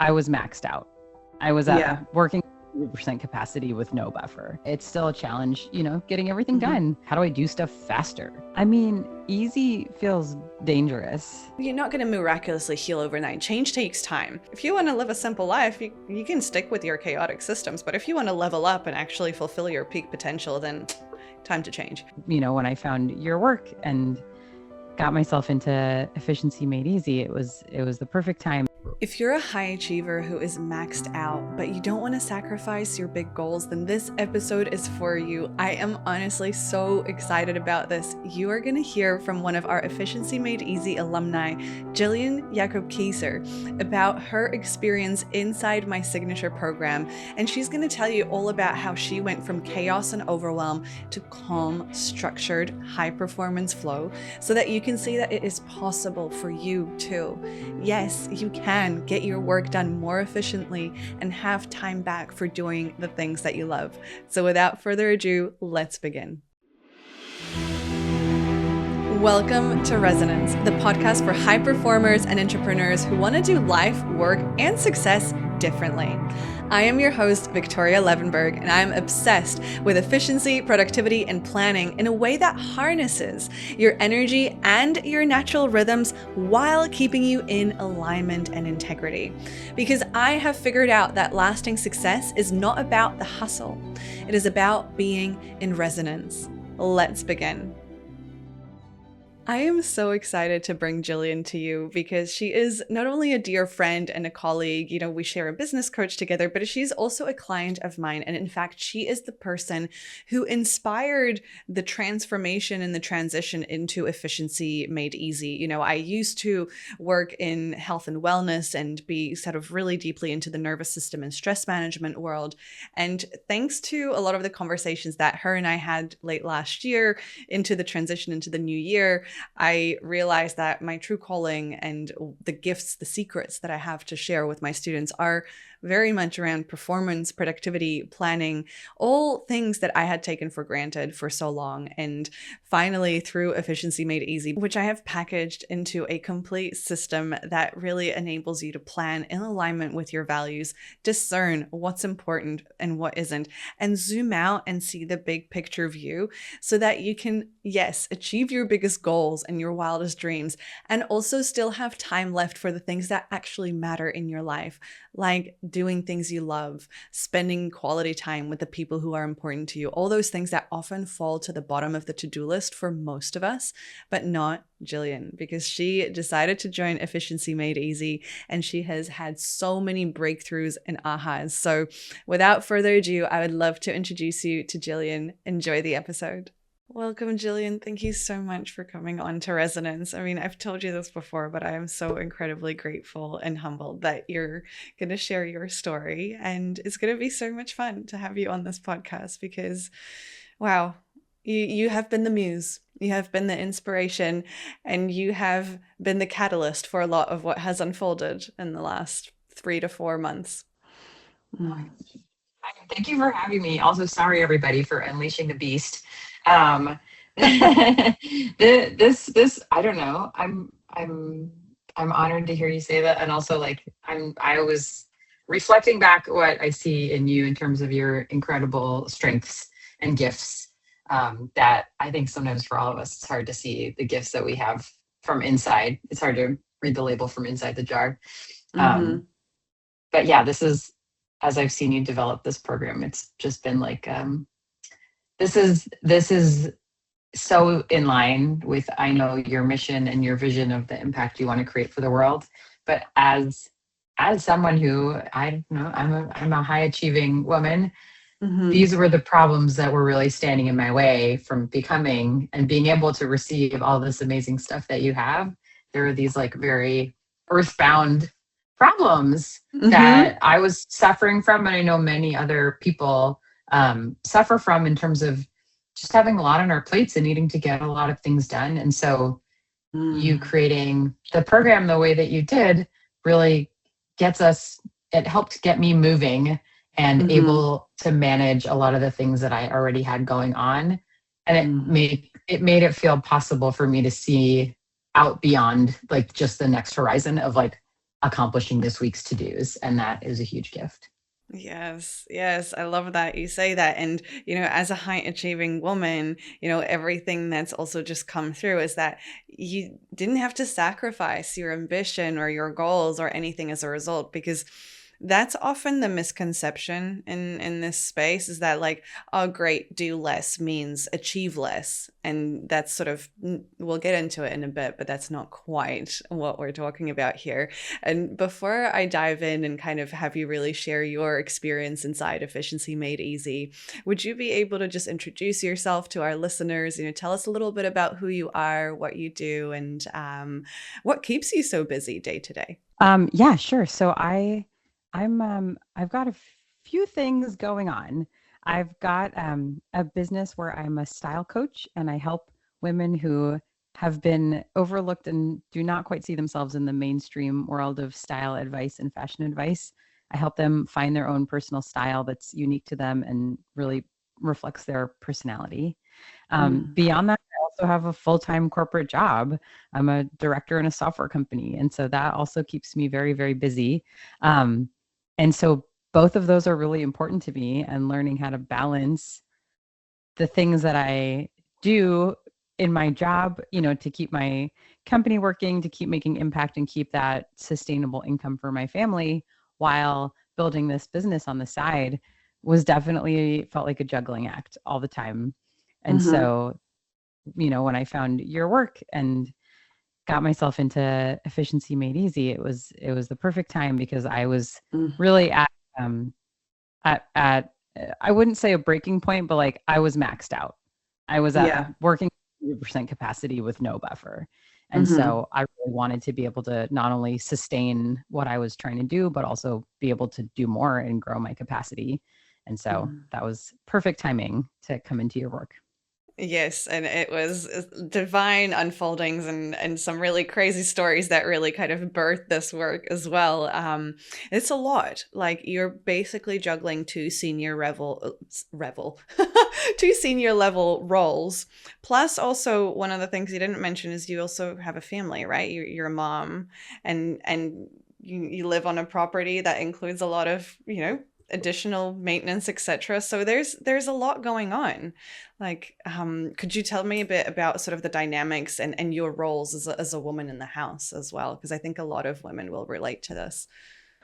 I was maxed out. I was Yeah. working 100% capacity with no buffer. It's still a challenge, getting everything done. How do I do stuff faster? I mean, easy feels dangerous. You're not going to miraculously heal overnight. Change takes time. If you want to live a simple life, you can stick with your chaotic systems. But if you want to level up and actually fulfill your peak potential, then time to change. When I found your work and got myself into Efficiency Made Easy, it was the perfect time. If you're a high achiever who is maxed out, but you don't want to sacrifice your big goals, then this episode is for you. I am honestly so excited about this. You are going to hear from one of our Efficiency Made Easy alumni, Gillian Jakob Kieser, about her experience inside my signature program. And she's going to tell you all about how she went from chaos and overwhelm to calm, structured, high performance flow, so that you can see that it is possible for you too. Yes, you can get your work done more efficiently and have time back for doing the things that you love. So without further ado, let's begin. Welcome to Resonance, the podcast for high performers and entrepreneurs who want to do life, work, and success differently. I am your host, Viktoria Levenberg, and I'm obsessed with efficiency, productivity, and planning in a way that harnesses your energy and your natural rhythms while keeping you in alignment and integrity. Because I have figured out that lasting success is not about the hustle. It is about being in resonance. Let's begin. I am so excited to bring Gillian to you because she is not only a dear friend and a colleague, we share a business coach together, but she's also a client of mine. And in fact, she is the person who inspired the transformation and the transition into Efficiency Made Easy. I used to work in health and wellness and be sort of really deeply into the nervous system and stress management world. And thanks to a lot of the conversations that her and I had late last year into the transition into the new year, I realized that my true calling and the gifts, the secrets that I have to share with my students are very much around performance, productivity, planning, all things that I had taken for granted for so long. And finally, through Efficiency Made Easy, which I have packaged into a complete system that really enables you to plan in alignment with your values, discern what's important and what isn't, and zoom out and see the big picture view so that you can, yes, achieve your biggest goals and your wildest dreams, and also still have time left for the things that actually matter in your life, like doing things you love, spending quality time with the people who are important to you, all those things that often fall to the bottom of the to-do list for most of us, but not Gillian, because she decided to join Efficiency Made Easy and she has had so many breakthroughs and ahas. So without further ado, I would love to introduce you to Gillian. Enjoy the episode. Welcome, Gillian. Thank you so much for coming on to Resonance. I mean, I've told you this before, but I am so incredibly grateful and humbled that you're going to share your story. And it's going to be so much fun to have you on this podcast because, wow, you have been the muse, you have been the inspiration, and you have been the catalyst for a lot of what has unfolded in the last 3 to 4 months. Thank you for having me. Also, sorry everybody for unleashing the beast. This I don't know. I'm honored to hear you say that, and also I was reflecting back what I see in you in terms of your incredible strengths and gifts. That I think sometimes for all of us, it's hard to see the gifts that we have from inside. It's hard to read the label from inside the jar. But yeah, this is, as I've seen you develop this program, it's just been like, this is so in line with, I know, your mission and your vision of the impact you want to create for the world. But as someone who, I don't know, I'm a high achieving woman. These were the problems that were really standing in my way from becoming and being able to receive all this amazing stuff that you have. There are these very earthbound problems that I was suffering from, and I know many other people suffer from, in terms of just having a lot on our plates and needing to get a lot of things done. And so you creating the program the way that you did really it helped get me moving and able to manage a lot of the things that I already had going on. And it made it feel possible for me to see out beyond just the next horizon of accomplishing this week's to-dos. And that is a huge gift. Yes, yes, I love that you say that. And, as a high achieving woman, everything that's also just come through is that you didn't have to sacrifice your ambition or your goals or anything as a result, because that's often the misconception in this space, is that like, oh great, do less means achieve less. And that's sort of, we'll get into it in a bit, but that's not quite what we're talking about here. And before I dive in and kind of have you really share your experience inside Efficiency Made Easy, would you be able to just introduce yourself to our listeners? Tell us a little bit about who you are, what you do, and what keeps you so busy day to day. Yeah, sure. So I've got a few things going on. I've got a business where I'm a style coach, and I help women who have been overlooked and do not quite see themselves in the mainstream world of style advice and fashion advice. I help them find their own personal style that's unique to them and really reflects their personality. Beyond that, I also have a full-time corporate job. I'm a director in a software company, and so that also keeps me very, very busy. And so both of those are really important to me, and learning how to balance the things that I do in my job, to keep my company working, to keep making impact and keep that sustainable income for my family while building this business on the side, was definitely felt like a juggling act all the time. And so, when I found your work and got myself into Efficiency Made Easy, it was the perfect time, because I was really at I wouldn't say a breaking point, but like I was maxed out. I was at working 100% capacity with no buffer. And so I really wanted to be able to not only sustain what I was trying to do, but also be able to do more and grow my capacity. And so that was perfect timing to come into your work. Yes, and it was divine unfoldings and some really crazy stories that really kind of birthed this work as well. It's a lot. Like, you're basically juggling two senior two senior level roles. Plus, also one of the things you didn't mention is you also have a family, right? You're a mom, and you live on a property that includes a lot of additional maintenance, etc. So there's a lot going on. Like, could you tell me a bit about sort of the dynamics and your roles as a woman in the house as well? Because I think a lot of women will relate to this.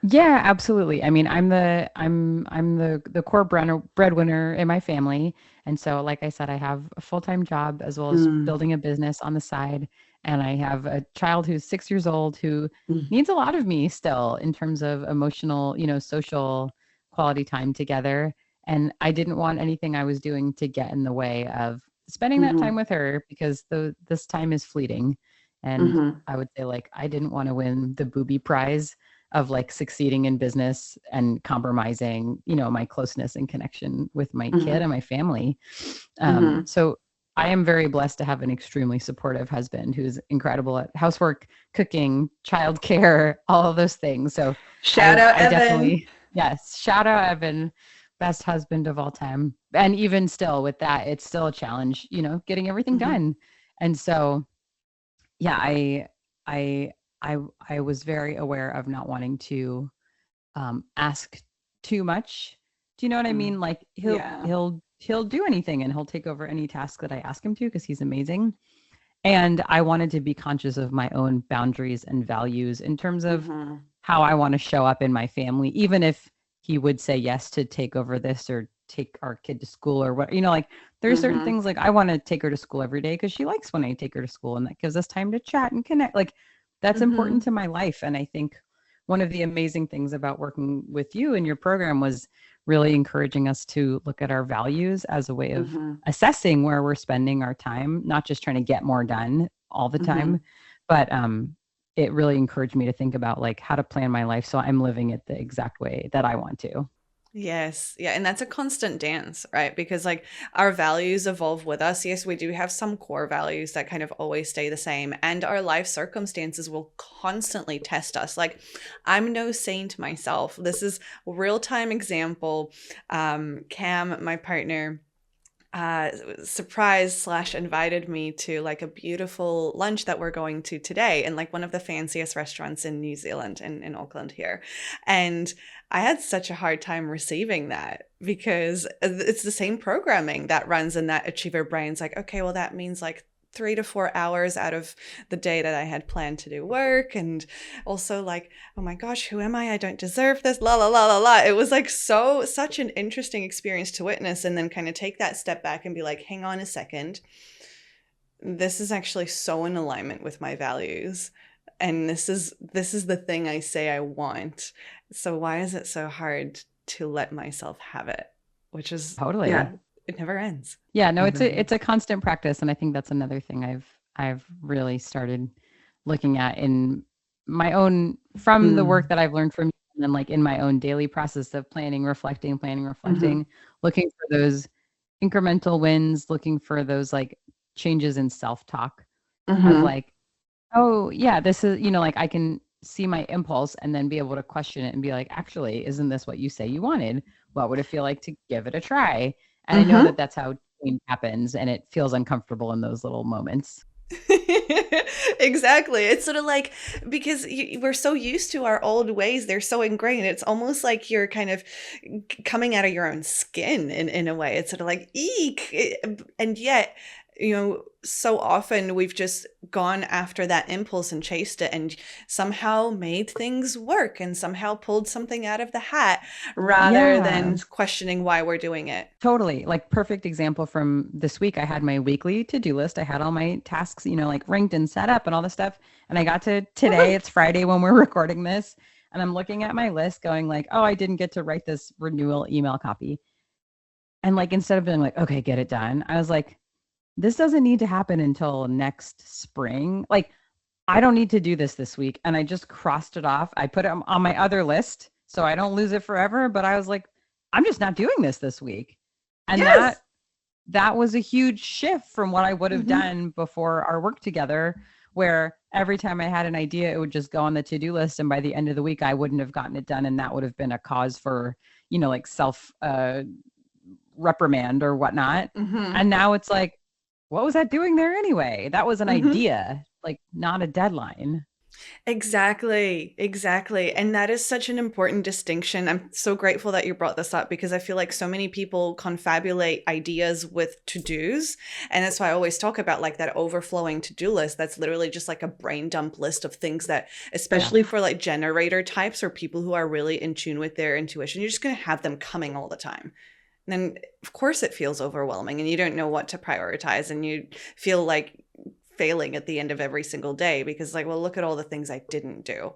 Yeah, absolutely. I mean, I'm the core breadwinner in my family, and so, like I said, I have a full-time job as well as building a business on the side, and I have a child who's 6 years old who needs a lot of me still in terms of emotional, social quality time together. And I didn't want anything I was doing to get in the way of spending that time with her, because this time is fleeting. And I would say, like, I didn't want to win the booby prize of like succeeding in business and compromising, my closeness and connection with my kid and my family. So I am very blessed to have an extremely supportive husband who's incredible at housework, cooking, childcare, all of those things. So shout out Evan. Definitely, yes, shout out Evan, best husband of all time. And even still with that, it's still a challenge, getting everything done. And so, yeah, I was very aware of not wanting to ask too much. Do you know what I mean? Like, he'll do anything, and he'll take over any task that I ask him to, because he's amazing. And I wanted to be conscious of my own boundaries and values in terms of how I want to show up in my family, even if he would say yes to take over this or take our kid to school or what, like there's certain things, like I want to take her to school every day because she likes when I take her to school, and that gives us time to chat and connect. Like, that's important to my life. And I think one of the amazing things about working with you and your program was really encouraging us to look at our values as a way of assessing where we're spending our time, not just trying to get more done all the time, but it really encouraged me to think about like how to plan my life so I'm living it the exact way that I want to. Yes. Yeah. And that's a constant dance, right? Because like our values evolve with us. Yes, we do have some core values that kind of always stay the same, and our life circumstances will constantly test us. Like, I'm no saint myself. This is a real-time example. Cam, my partner, surprised / invited me to like a beautiful lunch that we're going to today in like one of the fanciest restaurants in New Zealand, in Auckland here. And I had such a hard time receiving that because it's the same programming that runs in that achiever brain's like, okay, well, that means like 3 to 4 hours out of the day that I had planned to do work. And also like, oh my gosh, who am I? I don't deserve this, la, la, la, la, la. It was like such an interesting experience to witness, and then kind of take that step back and be like, hang on a second. This is actually so in alignment with my values. And this is the thing I say I want. So why is it so hard to let myself have it? Which is totally, yeah, it never ends. Yeah, no, it's a constant practice, and I think that's another thing I've really started looking at in my own, from the work that I've learned from you, and then like in my own daily process of planning, reflecting, looking for those incremental wins, looking for those like changes in self-talk of like, oh yeah, this is, like I can see my impulse and then be able to question it and be like, actually, isn't this what you say you wanted? What would it feel like to give it a try? And I know that that's how change happens, and it feels uncomfortable in those little moments. Exactly. It's sort of like, because we're so used to our old ways, they're so ingrained. It's almost like you're kind of coming out of your own skin in a way. It's sort of like, eek. And yet, so often we've just gone after that impulse and chased it and somehow made things work and somehow pulled something out of the hat rather than questioning why we're doing it. Totally. Like perfect example from this week. I had my weekly to-do list. I had all my tasks, like ranked and set up and all this stuff. And I got to today, it's Friday when we're recording this. And I'm looking at my list going like, oh, I didn't get to write this renewal email copy. And like, instead of being like, okay, get it done, I was like, this doesn't need to happen until next spring. Like, I don't need to do this week. And I just crossed it off. I put it on my other list so I don't lose it forever. But I was like, I'm just not doing this week. And that was a huge shift from what I would have done before our work together, where every time I had an idea, it would just go on the to-do list. And by the end of the week, I wouldn't have gotten it done. And that would have been a cause for, like self reprimand or whatnot. And now it's like, what was that doing there anyway? That was an idea, like not a deadline. Exactly. And that is such an important distinction. I'm so grateful that you brought this up, because I feel like so many people confabulate ideas with to-dos. And that's why I always talk about like that overflowing to-do list. That's literally just like a brain dump list of things that, especially for like generator types or people who are really in tune with their intuition, you're just going to have them coming all the time. And then of course it feels overwhelming and you don't know what to prioritize, and you feel like failing at the end of every single day because like, well, look at all the things I didn't do.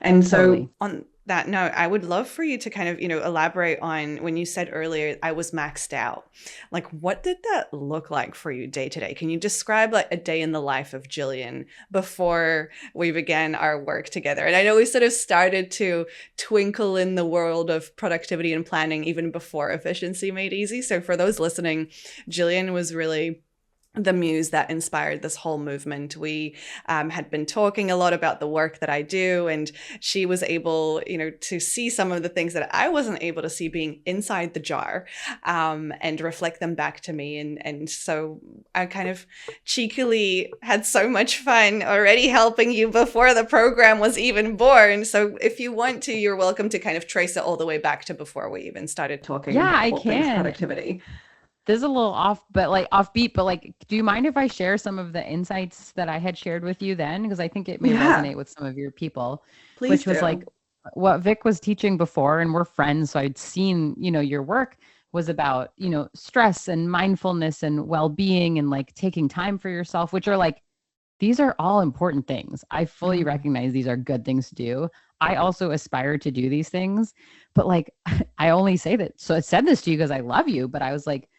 And so on that note, I would love for you to kind of, elaborate on when you said earlier, I was maxed out. Like, what did that look like for you day to day? Can you describe like a day in the life of Gillian before we began our work together? And I know we sort of started to twinkle in the world of productivity and planning even before efficiency made easy. So for those listening, Gillian was really the muse that inspired this whole movement. We had been talking a lot about the work that I do, and she was able, to see some of the things that I wasn't able to see being inside the jar, and reflect them back to me. And so I kind of cheekily had so much fun already helping you before the program was even born. So if you want to, you're welcome to kind of trace it all the way back to before we even started talking. Yeah, I can. Productivity. This is a little offbeat, but like, do you mind if I share some of the insights that I had shared with you then? Because I think it may resonate with some of your people. Please which do. Was like what Vic was teaching before, and we're friends. So I'd seen, your work was about, stress and mindfulness and well-being and like taking time for yourself, which are like, these are all important things. I fully recognize these are good things to do. I also aspire to do these things, but like, I only say that. So I said this to you because I love you, but I was like,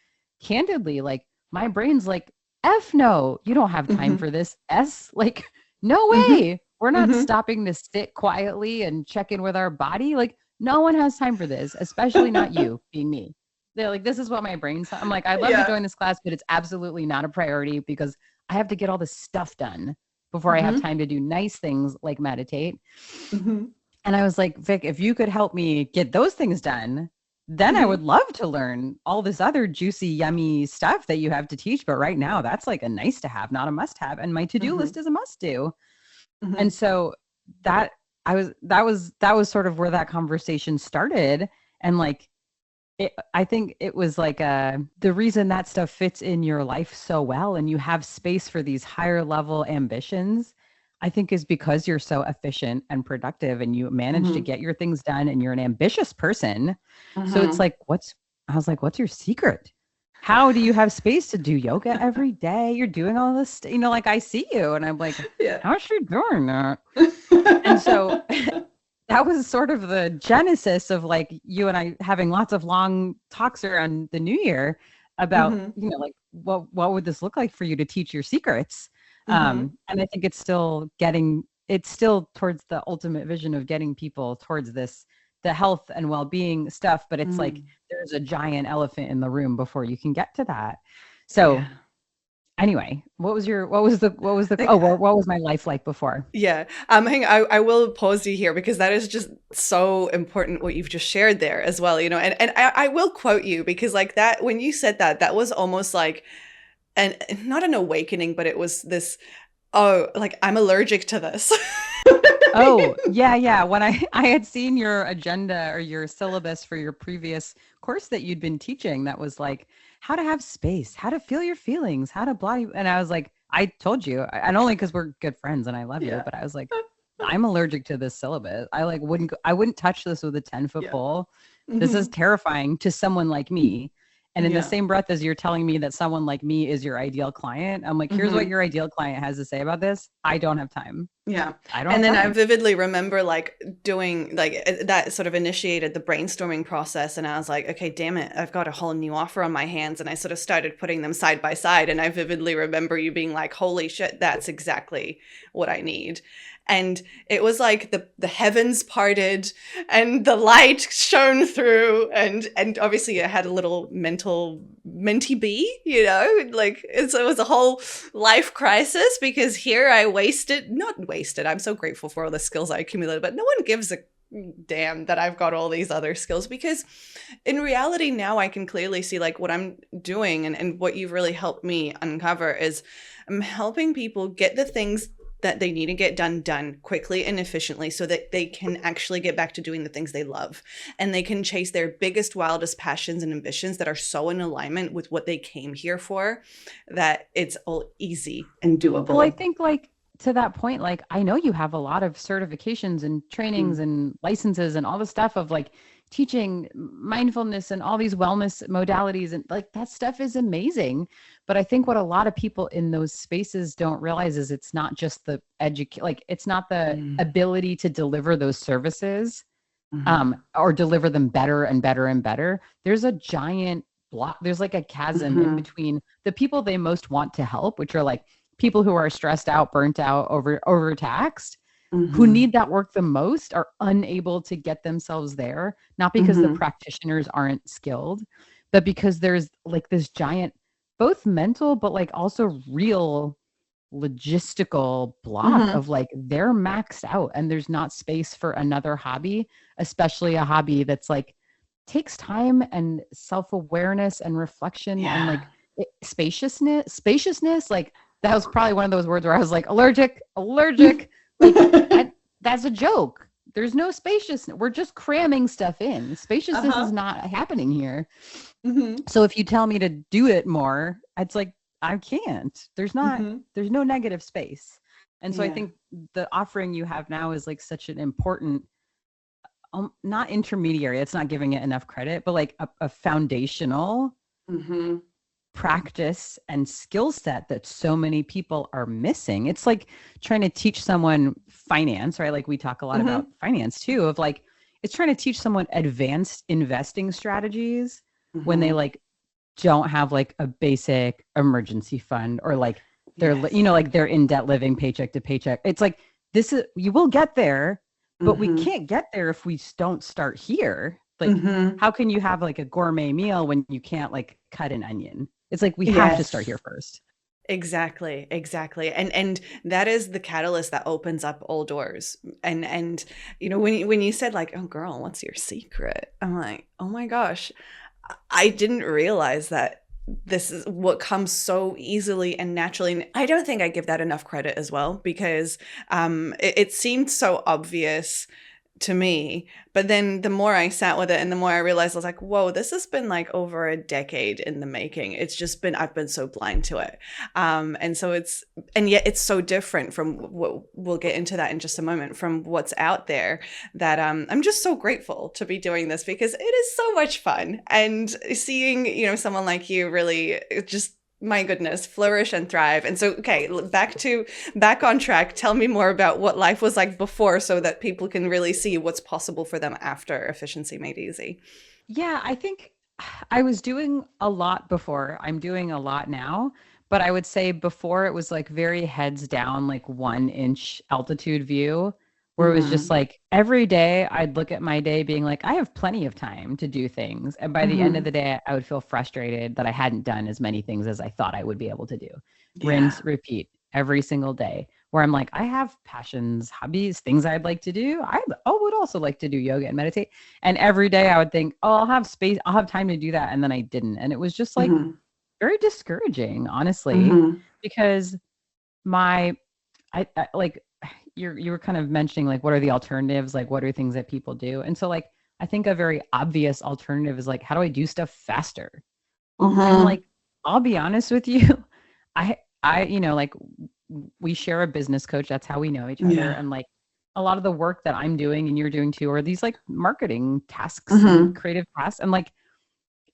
candidly, like my brain's like, F no, you don't have time for this. S, like, no way. We're not stopping to sit quietly and check in with our body. Like, no one has time for this, especially not you being me. They're like, this is what my brain's. I'm like, I'd love to join this class, but it's absolutely not a priority because I have to get all this stuff done before I have time to do nice things like meditate. And I was like, Vic, if you could help me get those things done, then I would love to learn all this other juicy, yummy stuff that you have to teach. But right now, that's like a nice to have, not a must have. And my to-do list is a must do. And so that was sort of where that conversation started. And like, I think it was like the reason that stuff fits in your life so well and you have space for these higher level ambitions, I think is because you're so efficient and productive and you manage to get your things done and you're an ambitious person. So it's like, I was like, what's your secret? How do you have space to do yoga every day? You're doing all this, like I see you and I'm like, how's she doing that? And so that was sort of the genesis of like you and I having lots of long talks around the new year about, like what would this look like for you to teach your secrets? And I think it's still towards the ultimate vision of getting people towards this, the health and well-being stuff, but it's like there's a giant elephant in the room before you can get to that. So anyway, what was my life like before? Yeah. I will pause you here because that is just so important what you've just shared there as well, and I will quote you because like that, when you said that was almost like, and not an awakening, but it was this, like I'm allergic to this. Oh, yeah. When I had seen your agenda or your syllabus for your previous course that you'd been teaching, that was like how to have space, how to feel your feelings, how to body. And I was like, I told you, and only because we're good friends and I love you, but I was like, I'm allergic to this syllabus. I wouldn't touch this with a 10-foot pole. This is terrifying to someone like me. And in the same breath as you're telling me that someone like me is your ideal client, I'm like, here's what your ideal client has to say about this. I don't have time. Yeah. I don't. And then I vividly remember like doing like that sort of initiated the brainstorming process. And I was like, okay, damn it. I've got a whole new offer on my hands. And I sort of started putting them side by side. And I vividly remember you being like, holy shit, that's exactly what I need. And it was like the heavens parted and the light shone through and obviously I had a little mentee bee, like it was a whole life crisis because here I not wasted. I'm so grateful for all the skills I accumulated, but no one gives a damn that I've got all these other skills because in reality now I can clearly see like what I'm doing and what you've really helped me uncover is I'm helping people get the things that they need to get done quickly and efficiently so that they can actually get back to doing the things they love and they can chase their biggest, wildest passions and ambitions that are so in alignment with what they came here for that it's all easy and doable. Well, I think like to that point, like I know you have a lot of certifications and trainings and licenses and all the stuff of like teaching mindfulness and all these wellness modalities and like that stuff is amazing. But I think what a lot of people in those spaces don't realize is it's not just the it's not the ability to deliver those services or deliver them better and better and better. There's a giant block. There's like a chasm in between the people they most want to help, which are like people who are stressed out, burnt out, overtaxed, who need that work the most are unable to get themselves there, not because the practitioners aren't skilled, but because there's like this giant, both mental, but like also real logistical block of like they're maxed out and there's not space for another hobby, especially a hobby that's like takes time and self-awareness and reflection and like spaciousness. Like that was probably one of those words where I was like allergic. Like that's a joke. There's no spaciousness. We're just cramming stuff in. Spaciousness is not happening here. So if you tell me to do it more, it's like, I can't. There's no negative space. And so I think the offering you have now is like such an important, not intermediary, it's not giving it enough credit, but like a foundational practice and skill set that so many people are missing. It's like trying to teach someone finance, right? Like we talk a lot about finance too, of like, it's trying to teach someone advanced investing strategies when they like don't have like a basic emergency fund or like they're, like they're in debt living paycheck to paycheck. It's like, you will get there, but we can't get there if we don't start here. Like, how can you have like a gourmet meal when you can't like cut an onion? It's like, we have to start here first. Exactly, exactly. And that is the catalyst that opens up all doors. And you know, when you said like, "Oh girl, what's your secret?" I'm like, "Oh my gosh, I didn't realize that this is what comes so easily and naturally." And I don't think I give that enough credit as well, because it seemed so obvious to me. But then the more I sat with it and the more I realized, I was like, whoa, this has been like over a decade in the making. It's just been, I've been so blind to it. And so and yet it's so different from what we'll get into that in just a moment, from what's out there, that I'm just so grateful to be doing this, because it is so much fun. And seeing, you know, someone like you really just, my goodness, flourish and thrive. And so, okay, back on track. Tell me more about what life was like before, so that people can really see what's possible for them after Efficiency Made Easy. Yeah, I think I was doing a lot before. I'm doing a lot now, but I would say before it was like very heads down, like 1 inch altitude view, where it was just Mm-hmm. like every day I'd look at my day being like, I have plenty of time to do things. And by the end of Mm-hmm. the day, I would feel frustrated that I hadn't done as many things as I thought I would be able to do. Yeah. Rinse, repeat every single day. Where I'm like, I have passions, hobbies, things I'd like to do. I would also like to do yoga and meditate. And every day I would think, oh, I'll have space, I'll have time to do that. And then I didn't. And it was just like Mm-hmm. very discouraging, honestly, Mm-hmm. because my, I like you were kind of mentioning like, what are the alternatives? Like, what are things that people do? And so like, I think a very obvious alternative is like, how do I do stuff faster? And Mm-hmm. like, I'll be honest with you, you know, like we share a business coach. That's how we know each other. Yeah. And like a lot of the work that I'm doing and you're doing too are these like marketing tasks and Mm-hmm. creative tasks. And like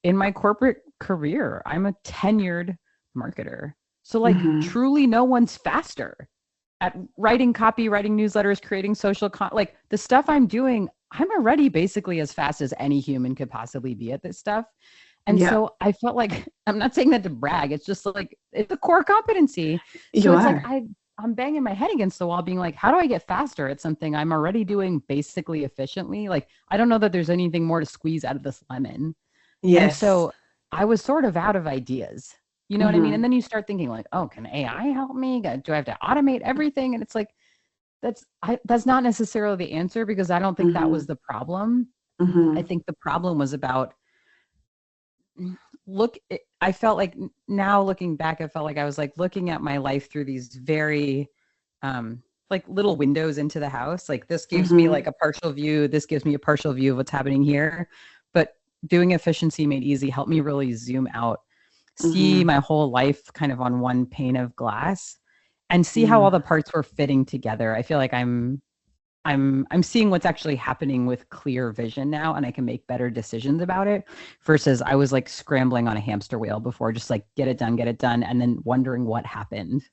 in my corporate career, I'm a tenured marketer. So like Mm-hmm. truly no one's faster at writing copy, writing newsletters, creating like the stuff I'm doing, I'm already basically as fast as any human could possibly be at this stuff. And Yeah. so I felt like I'm not saying that to brag. It's just like it's a core competency. So You it's like are. I'm banging my head against the wall, being like, how do I get faster at something I'm already doing basically efficiently? Like I don't know that there's anything more to squeeze out of this lemon. And Yes. so I was sort of out of ideas. You know what I mean? Mm-hmm. And then you start thinking like, oh, can AI help me? Do I have to automate everything? And it's like that's not necessarily the answer because I don't think that Mm-hmm. was the problem. I Mm-hmm. think the problem was about I felt like now looking back, I felt like I was like looking at my life through these very like little windows into the house. Like this gives me Mm-hmm. like a partial view, this gives me a partial view of what's happening here. But doing Efficiency Made Easy helped me really zoom out, see Mm-hmm. my whole life kind of on one pane of glass and see how all Yeah. the parts were fitting together. I feel like I'm seeing what's actually happening with clear vision now and I can make better decisions about it versus I was like scrambling on a hamster wheel before, just like get it done and then wondering what happened.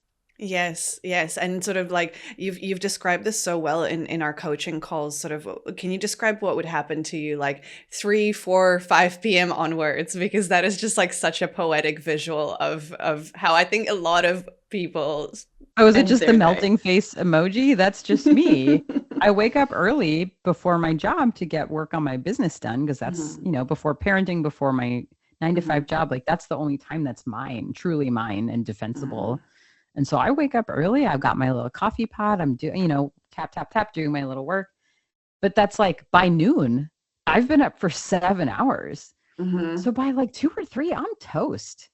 Yes, yes. And sort of like you've described this so well in our coaching calls, sort of, can you describe what would happen to you like 3, 4, 5 p.m. onwards? Because that is just like such a poetic visual of how I think a lot of people Oh, is it end just the their day. melting face emoji? That's just me. I wake up early before my job to get work on my business done because that's, Mhm, you know, before parenting, before my 9 to 5 mhm, job, like that's the only time that's mine, truly mine and mhm, defensible. And so I wake up early. I've got my little coffee pot. I'm doing, you know, tap, tap, tap, doing my little work. But that's like by noon, I've been up for 7 hours. mhm, So by like 2 or 3, I'm toast.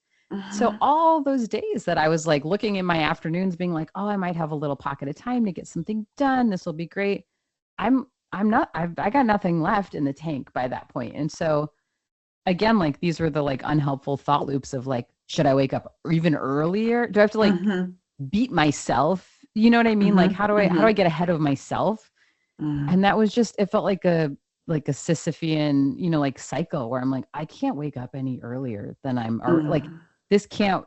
So mhm. all those days that I was like looking in my afternoons, being like, oh, I might have a little pocket of time to get something done. This will be great. I'm not, I got nothing left in the tank by that point. And so again, like these were the like unhelpful thought loops of like, should I wake up even earlier? Do I have to like Mhm, beat myself? You know what I mean? Like, mhm, how do I mhm, get ahead of myself? mhm. And that was just, it felt like a Sisyphean, you know, like cycle where I'm like, I can't wake up any earlier than like, Mm. this can't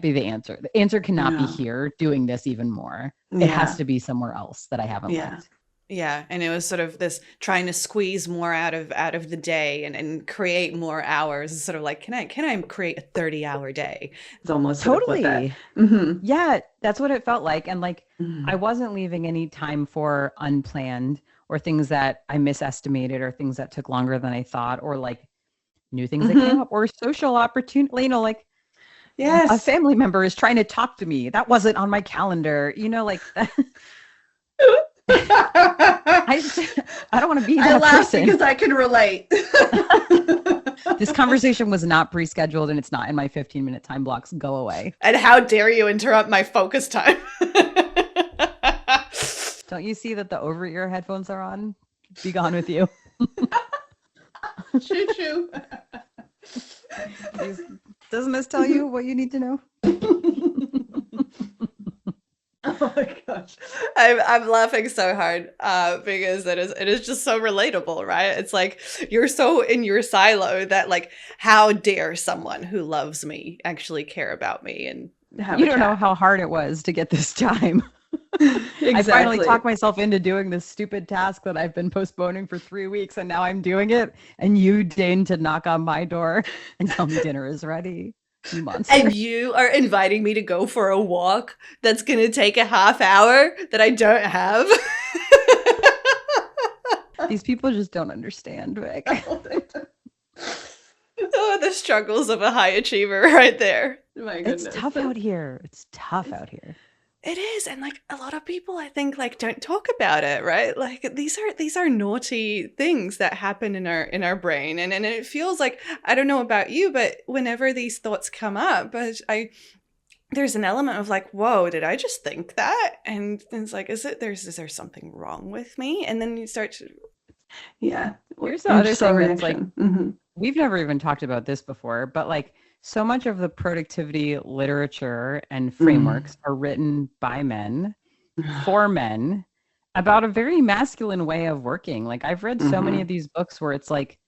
be the answer. The answer cannot be No. here doing this even more. It has Yeah. to be somewhere else that I haven't Yeah. looked. Yeah, and it was sort of this trying to squeeze more out of the day and create more hours. It's sort of like, can I create a 30-hour day? It's almost sort of what that. Totally. Hmm. Yeah, that's what it felt like. And like, I Hmm. wasn't leaving any time for unplanned or things that I misestimated or things that took longer than I thought or like new things that came Hmm. up or social opportunity, you know, like Yes. A family member is trying to talk to me. That wasn't on my calendar. You know, like that. I don't want to be that I laugh person. because I can relate. This conversation was not pre-scheduled and it's not in my 15-minute time blocks. Go away. And how dare you interrupt my focus time? Don't you see that the over-ear headphones are on? Be gone with you. Choo choo. Doesn't this tell you what you need to know? Oh my gosh. I'm laughing so hard because it is just so relatable, right? It's like you're so in your silo that like, how dare someone who loves me actually care about me and have you don't know how hard it was to get this time. Exactly. I finally talked myself into doing this stupid task that I've been postponing for 3 weeks, and now I'm doing it. And you deign to knock on my door and tell me dinner is ready. You monster. And you are inviting me to go for a walk that's going to take a half hour that I don't have. These people just don't understand, Vic. Oh, the struggles of a high achiever right there. My goodness. It's tough out here. It's tough out here. It is, and like a lot of people, I think, like don't talk about it, right? Like these are naughty things that happen in our brain, and it feels like, I don't know about you, but whenever these thoughts come up, there's an element of like, whoa, did I just think that? And it's like, is there something wrong with me? And then you start to, Here's the other thing that's like, we've never even talked about this before, but like, so much of the productivity literature and frameworks are written by men, for men, about a very masculine way of working. Like I've read so many of these books where it's like,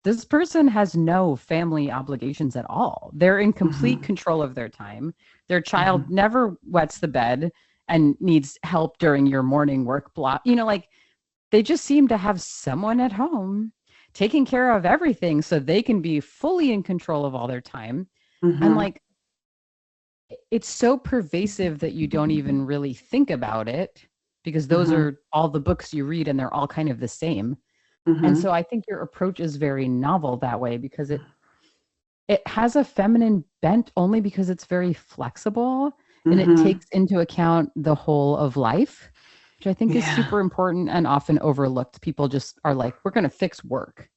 this person has no family obligations at all. They're in complete control of their time. Their child never wets the bed and needs help during your morning work block. You know, like they just seem to have someone at home taking care of everything so they can be fully in control of all their time. And like, it's so pervasive that you don't even really think about it because those are all the books you read and they're all kind of the same. And so I think your approach is very novel that way because it has a feminine bent only because it's very flexible and it takes into account the whole of life, which I think is super important and often overlooked. People just are like, we're going to fix work.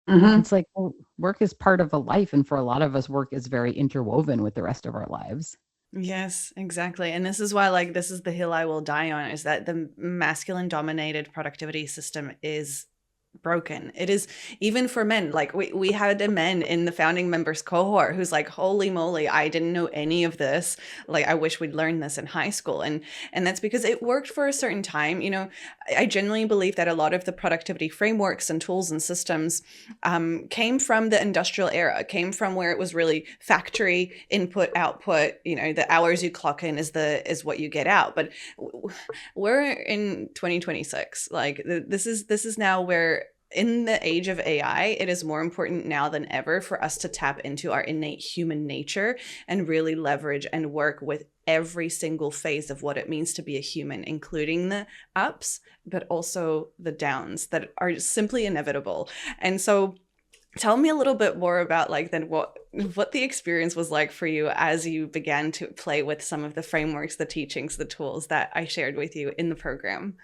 It's like, well, work is part of a life. And for a lot of us, work is very interwoven with the rest of our lives. Yes, exactly. And this is why, like, this is the hill I will die on, is that the masculine dominated productivity system is broken. It is, even for men. Like we had a men in the founding members cohort who's like, holy moly, I didn't know any of this. Like I wish we'd learned this in high school. And that's because it worked for a certain time. You know, I genuinely believe that a lot of the productivity frameworks and tools and systems came from the industrial era, came from where it was really factory input, output, you know, the hours you clock in is what you get out. But we're in 2026. Like this is now where, in the age of AI, it is more important now than ever for us to tap into our innate human nature and really leverage and work with every single phase of what it means to be a human, including the ups, but also the downs that are simply inevitable. And so tell me a little bit more about like then what the experience was like for you as you began to play with some of the frameworks, the teachings, the tools that I shared with you in the program.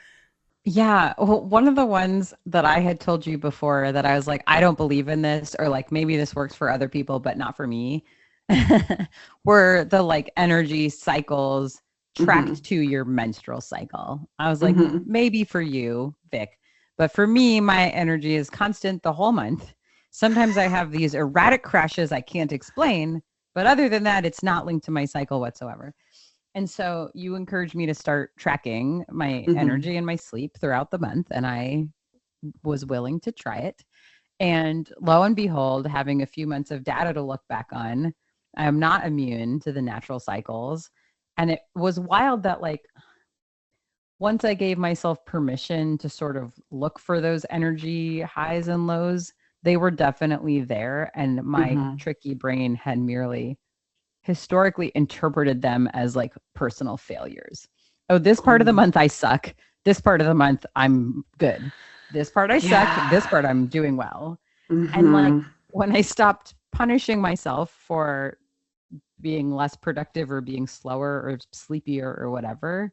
Yeah. Well, one of the ones that I had told you before that I was like, I don't believe in this, or like maybe this works for other people, but not for me, were the like energy cycles tracked to your menstrual cycle. I was like, maybe for you, Vic, but for me, my energy is constant the whole month. Sometimes I have these erratic crashes I can't explain, but other than that, it's not linked to my cycle whatsoever. And so you encouraged me to start tracking my energy and my sleep throughout the month. And I was willing to try it. And lo and behold, having a few months of data to look back on, I am not immune to the natural cycles. And it was wild that like, once I gave myself permission to sort of look for those energy highs and lows, they were definitely there. And my tricky brain had merely historically interpreted them as like personal failures. Oh, this part of the month I suck. This part of the month I'm good. This part I suck. This part I'm doing well. And like when I stopped punishing myself for being less productive or being slower or sleepier or whatever.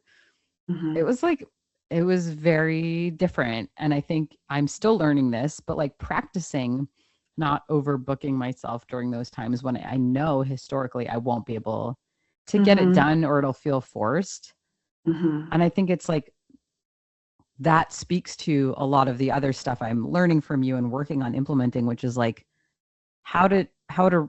It was like, it was very different. And I think I'm still learning this, but like practicing not overbooking myself during those times when I know historically I won't be able to get it done or it'll feel forced. And I think it's like, that speaks to a lot of the other stuff I'm learning from you and working on implementing, which is like how to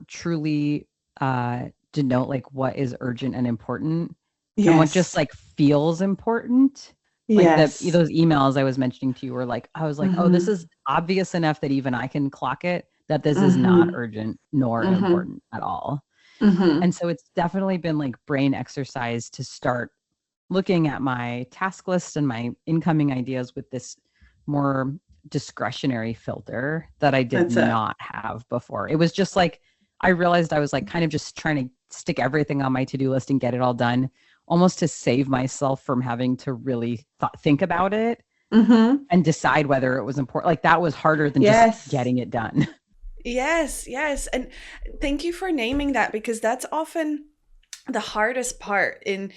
truly denote like what is urgent and important and what just like feels important. Like those emails I was mentioning to you were like, I was like, oh, this is obvious enough that even I can clock it, that this is not urgent nor important at all. And so it's definitely been like brain exercise to start looking at my task list and my incoming ideas with this more discretionary filter that I did not have before. It was just like, I realized I was like kind of just trying to stick everything on my to-do list and get it all done, almost to save myself from having to really think about it and decide whether it was important. Like that was harder than just getting it done. Yes. And thank you for naming that, because that's often the hardest part and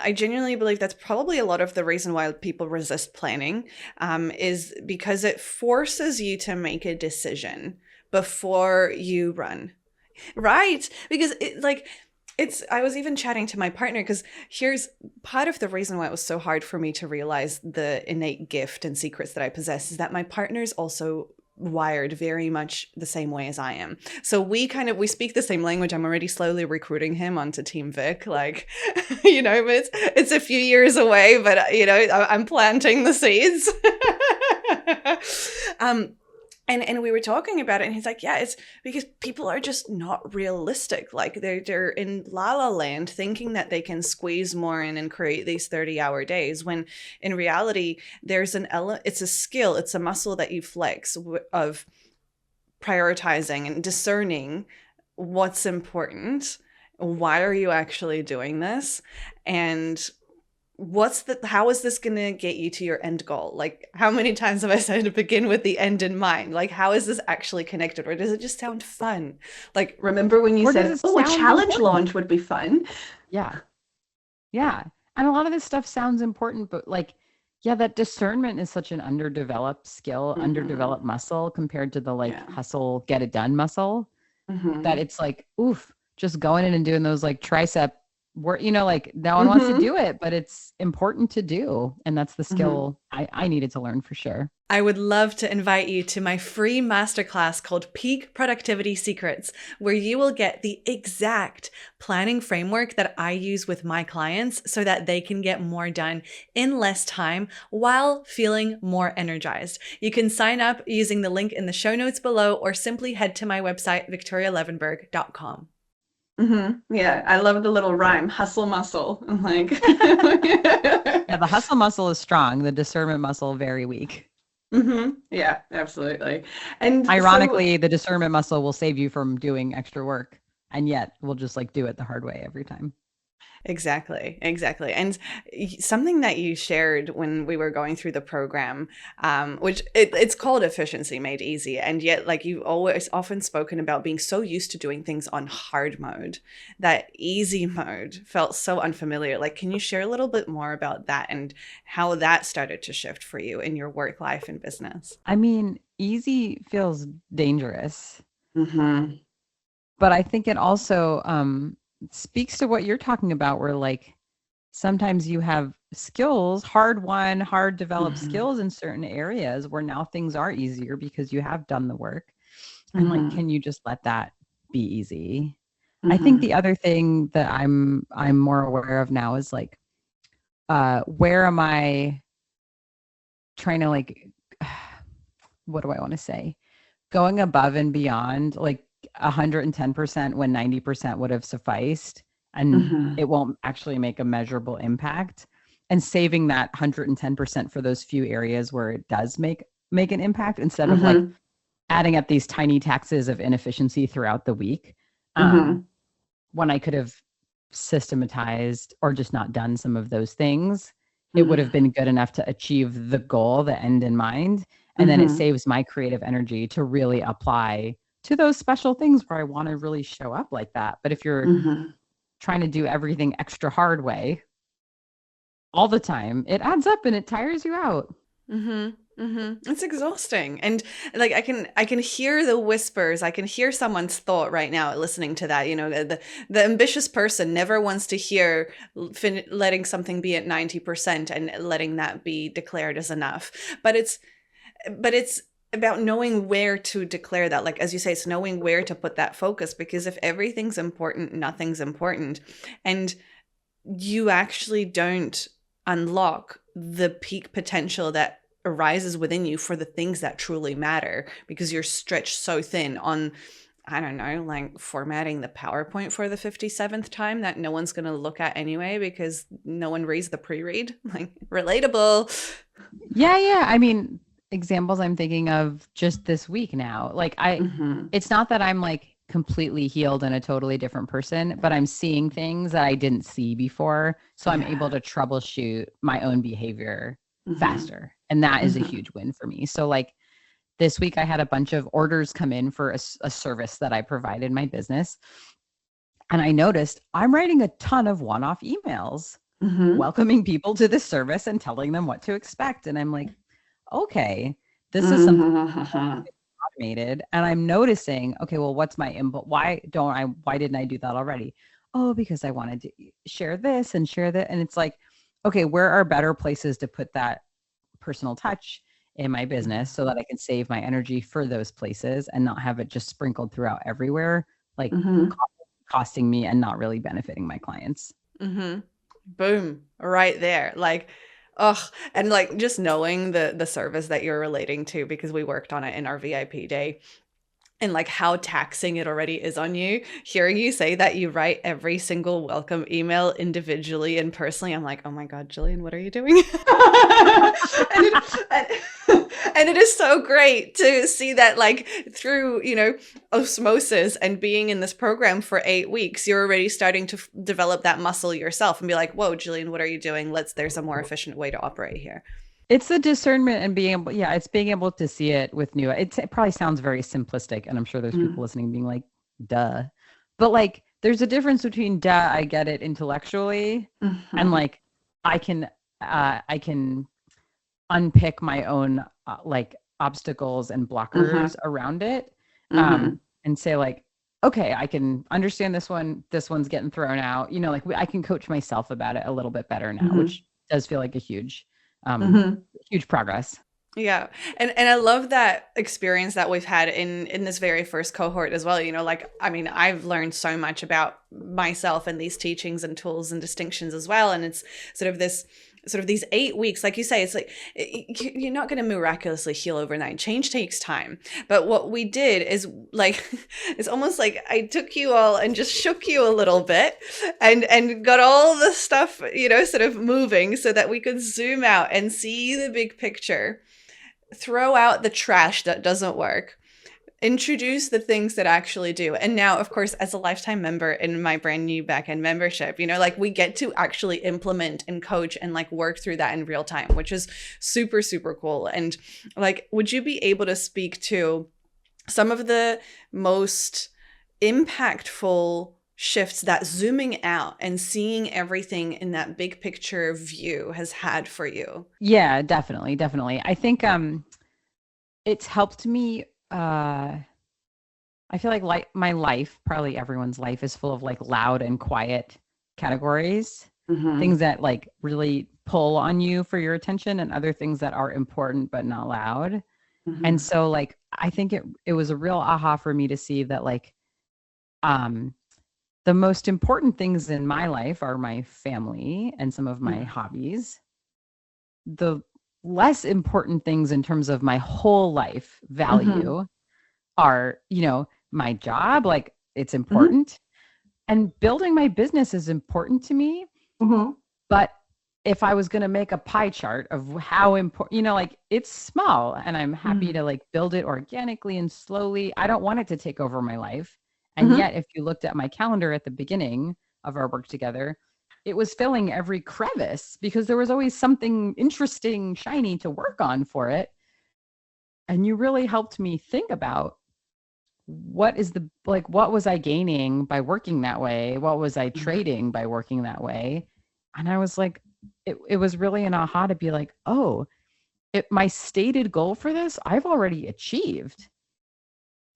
I genuinely believe that's probably a lot of the reason why people resist planning, is because it forces you to make a decision before you run. Right. Because I was even chatting to my partner, because here's part of the reason why it was so hard for me to realize the innate gift and secrets that I possess is that my partner's also wired very much the same way as I am. So we speak the same language. I'm already slowly recruiting him onto Team Vic, like, but it's a few years away, but I'm planting the seeds. And we were talking about it, and he's like, yeah, it's because people are just not realistic. Like they're in la la land thinking that they can squeeze more in and create these 30-hour days, when in reality, there's it's a skill, it's a muscle that you flex of prioritizing and discerning what's important. Why are you actually doing this? And how is this going to get you to your end goal? Like, how many times have I said to begin with the end in mind? Like, how is this actually connected? Or does it just sound fun? Like, remember when you said, a challenge launch would be fun? Yeah. And a lot of this stuff sounds important, but like, yeah, that discernment is such an underdeveloped skill, underdeveloped muscle compared to the hustle, get it done muscle, that it's like, oof, just going in and doing those like tricep work, like no one wants to do it, but it's important to do. And that's the skill I needed to learn for sure. I would love to invite you to my free masterclass called Peak Productivity Secrets, where you will get the exact planning framework that I use with my clients so that they can get more done in less time while feeling more energized. You can sign up using the link in the show notes below, or simply head to my website, viktorialevenberg.com. Yeah, I love the little rhyme, hustle muscle. I'm like, yeah, the hustle muscle is strong, the discernment muscle very weak. Yeah, absolutely. And ironically, the discernment muscle will save you from doing extra work, and yet we'll just like do it the hard way every time. Exactly. And something that you shared when we were going through the program, which it's called Efficiency Made Easy. And yet, like, you've always often spoken about being so used to doing things on hard mode, that easy mode felt so unfamiliar. Like, can you share a little bit more about that and how that started to shift for you in your work life and business? I mean, easy feels dangerous. But I think it also, speaks to what you're talking about, where like sometimes you have skills, hard developed skills in certain areas where now things are easier because you have done the work. And like, can you just let that be easy? I think the other thing that I'm more aware of now is like, where am I trying to like, what do I want to say? Going above and beyond, like 110% when 90% would have sufficed, and it won't actually make a measurable impact, and saving that 110% for those few areas where it does make an impact, instead of like adding up these tiny taxes of inefficiency throughout the week, when I could have systematized or just not done some of those things, it would have been good enough to achieve the goal, the end in mind. And then it saves my creative energy to really apply to those special things where I want to really show up like that. But if you're trying to do everything extra hard way all the time, it adds up and it tires you out. It's exhausting. And like I can hear the whispers. I can hear someone's thought right now listening to that. You know, the ambitious person never wants to hear letting something be at 90% and letting that be declared as enough. But it's about knowing where to declare that. Like, as you say, it's knowing where to put that focus, because if everything's important, nothing's important. And you actually don't unlock the peak potential that arises within you for the things that truly matter, because you're stretched so thin on, I don't know, like formatting the PowerPoint for the 57th time that no one's going to look at anyway because no one reads the pre-read. Like, relatable. Yeah. I mean, examples I'm thinking of just this week now, like it's not that I'm like completely healed and a totally different person, but I'm seeing things that I didn't see before. So I'm able to troubleshoot my own behavior faster. And that is a huge win for me. So like this week I had a bunch of orders come in for a service that I provide in my business. And I noticed I'm writing a ton of one-off emails welcoming people to this service and telling them what to expect. And I'm like, okay, this is something automated. And I'm noticing, okay, well, what's my input? Why didn't I do that already? Oh, because I wanted to share this and share that. And it's like, okay, where are better places to put that personal touch in my business so that I can save my energy for those places and not have it just sprinkled throughout everywhere, like costing me and not really benefiting my clients. Boom, right there. Like, oh, and like just knowing the service that you're relating to, because we worked on it in our VIP day, and like how taxing it already is on you. Hearing you say that you write every single welcome email individually and personally, I'm like, oh my God, Gillian, what are you doing? And it is so great to see that, like, through, you know, osmosis and being in this program for 8 weeks, you're already starting to develop that muscle yourself and be like, whoa, Gillian, what are you doing? There's a more efficient way to operate here. It's the discernment and being able, it's being able to see it with new. It probably sounds very simplistic, and I'm sure there's people listening being like, duh. But like, there's a difference between duh, I get it intellectually, and like, I can unpick my own like obstacles and blockers around it, and say like, okay, I can understand this one. This one's getting thrown out. You know, like I can coach myself about it a little bit better now, which does feel like a huge progress. Yeah. And I love that experience that we've had in this very first cohort as well. You know, like, I mean, I've learned so much about myself and these teachings and tools and distinctions as well. And it's sort of these 8 weeks, like you say, it's like, you're not going to miraculously heal overnight. Change takes time. But what we did is like, it's almost like I took you all and just shook you a little bit and got all the stuff, you know, sort of moving so that we could zoom out and see the big picture, throw out the trash that doesn't work, introduce the things that actually do. And now, of course, as a lifetime member in my brand new backend membership, you know, like we get to actually implement and coach and like work through that in real time, which is super, super cool. And like, would you be able to speak to some of the most impactful shifts that zooming out and seeing everything in that big picture view has had for you? Yeah, definitely. I think it's helped me. I feel like my life, probably everyone's life, is full of like loud and quiet categories, things that like really pull on you for your attention, and other things that are important but not loud. And so like, I think it was a real aha for me to see that like, the most important things in my life are my family and some of my hobbies. The less important things in terms of my whole life value are, you know, my job, like it's important, and building my business is important to me. But if I was going to make a pie chart of how important, you know, like it's small, and I'm happy to like build it organically and slowly. I don't want it to take over my life. And yet, if you looked at my calendar at the beginning of our work together, it was filling every crevice because there was always something interesting, shiny to work on for it. And you really helped me think about what is the, like, what was I gaining by working that way? What was I trading by working that way? And I was like, it was really an aha to be like, oh, my stated goal for this, I've already achieved.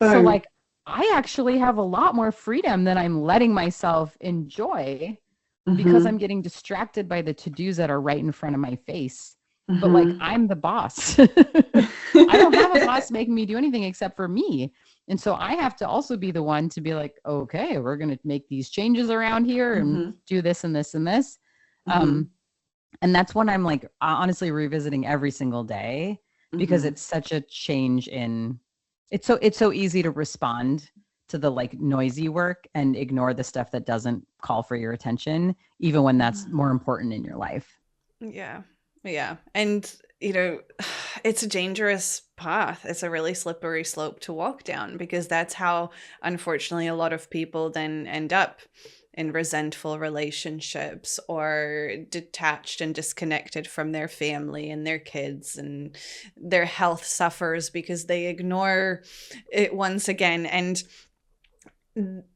So like, I actually have a lot more freedom than I'm letting myself enjoy because I'm getting distracted by the to-dos that are right in front of my face. But like, I'm the boss. I don't have a boss making me do anything except for me. And so I have to also be the one to be like, okay, we're going to make these changes around here and do this and this and this. And that's when I'm like, honestly revisiting every single day, because it's such a change in, it's so easy to respond to the like noisy work and ignore the stuff that doesn't call for your attention, even when that's more important in your life. Yeah. Yeah. And, you know, it's a dangerous path. It's a really slippery slope to walk down, because that's how, unfortunately, a lot of people then end up in resentful relationships or detached and disconnected from their family and their kids, and their health suffers because they ignore it once again. And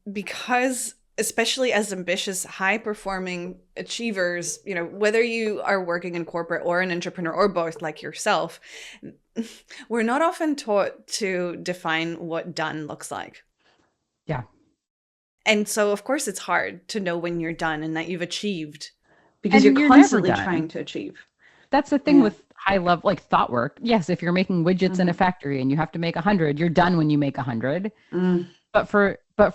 because, especially as ambitious, high performing achievers, you know, whether you are working in corporate or an entrepreneur or both like yourself, we're not often taught to define what done looks like. Yeah. And so, of course, it's hard to know when you're done and that you've achieved. Because And you're you're never constantly done. trying to achieve. That's the thing with high level, like thought work. Yes, if you're making widgets in a factory and you have to make 100, you're done when you make 100. But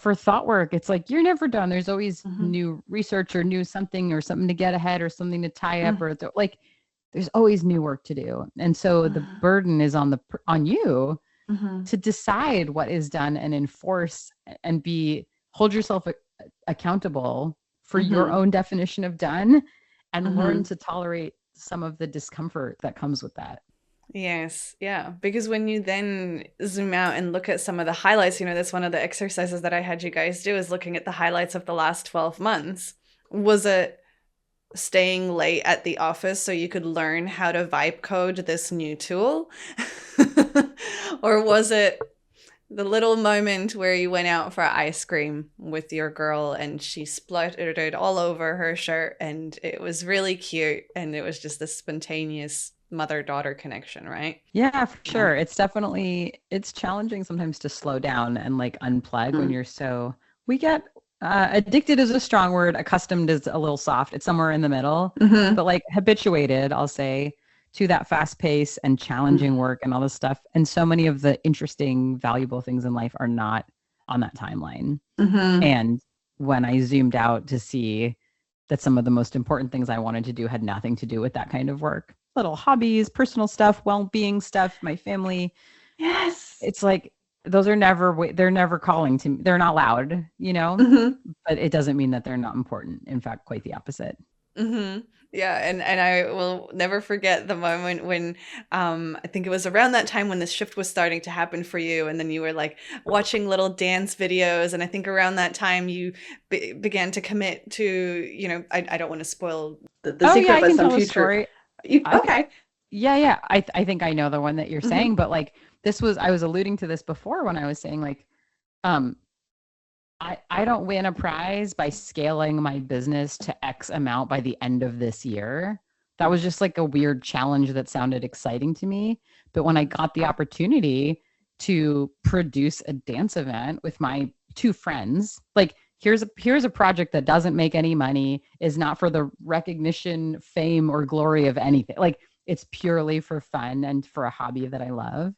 for thought work, it's like you're never done. There's always new research or new something or something to get ahead or something to tie up, or like there's always new work to do. And so the burden is on you to decide what is done and enforce and hold yourself accountable for your own definition of done, and learn to tolerate some of the discomfort that comes with that. Yes. Yeah. Because when you then zoom out and look at some of the highlights, you know, that's one of the exercises that I had you guys do, is looking at the highlights of the last 12 months. Was it staying late at the office so you could learn how to vibe code this new tool? Or was it the little moment where you went out for ice cream with your girl and she spluttered it all over her shirt and it was really cute, and it was just this spontaneous mother-daughter connection, right? Yeah, for sure. It's challenging sometimes to slow down and like unplug when we get addicted is a strong word. Accustomed is a little soft. It's somewhere in the middle, but like habituated, I'll say, to that fast pace and challenging work and all this stuff. And so many of the interesting, valuable things in life are not on that timeline. And when I zoomed out to see that some of the most important things I wanted to do had nothing to do with that kind of work, little hobbies, personal stuff, well-being stuff, my family. Yes. It's like, they're never calling to me. They're not loud, you know, but it doesn't mean that they're not important. In fact, quite the opposite. Yeah, and I will never forget the moment when I think it was around that time when the shift was starting to happen for you, and then you were like watching little dance videos, and I think around that time you began to commit to, you know, I don't want to spoil the secret, but some future story. Okay. Yeah. I think I know the one that you're saying, but like I was alluding to this before when I was saying like, I don't win a prize by scaling my business to X amount by the end of this year. That was just like a weird challenge that sounded exciting to me. But when I got the opportunity to produce a dance event with my two friends, like here's a project that doesn't make any money, is not for the recognition, fame, or glory of anything. Like it's purely for fun and for a hobby that I love.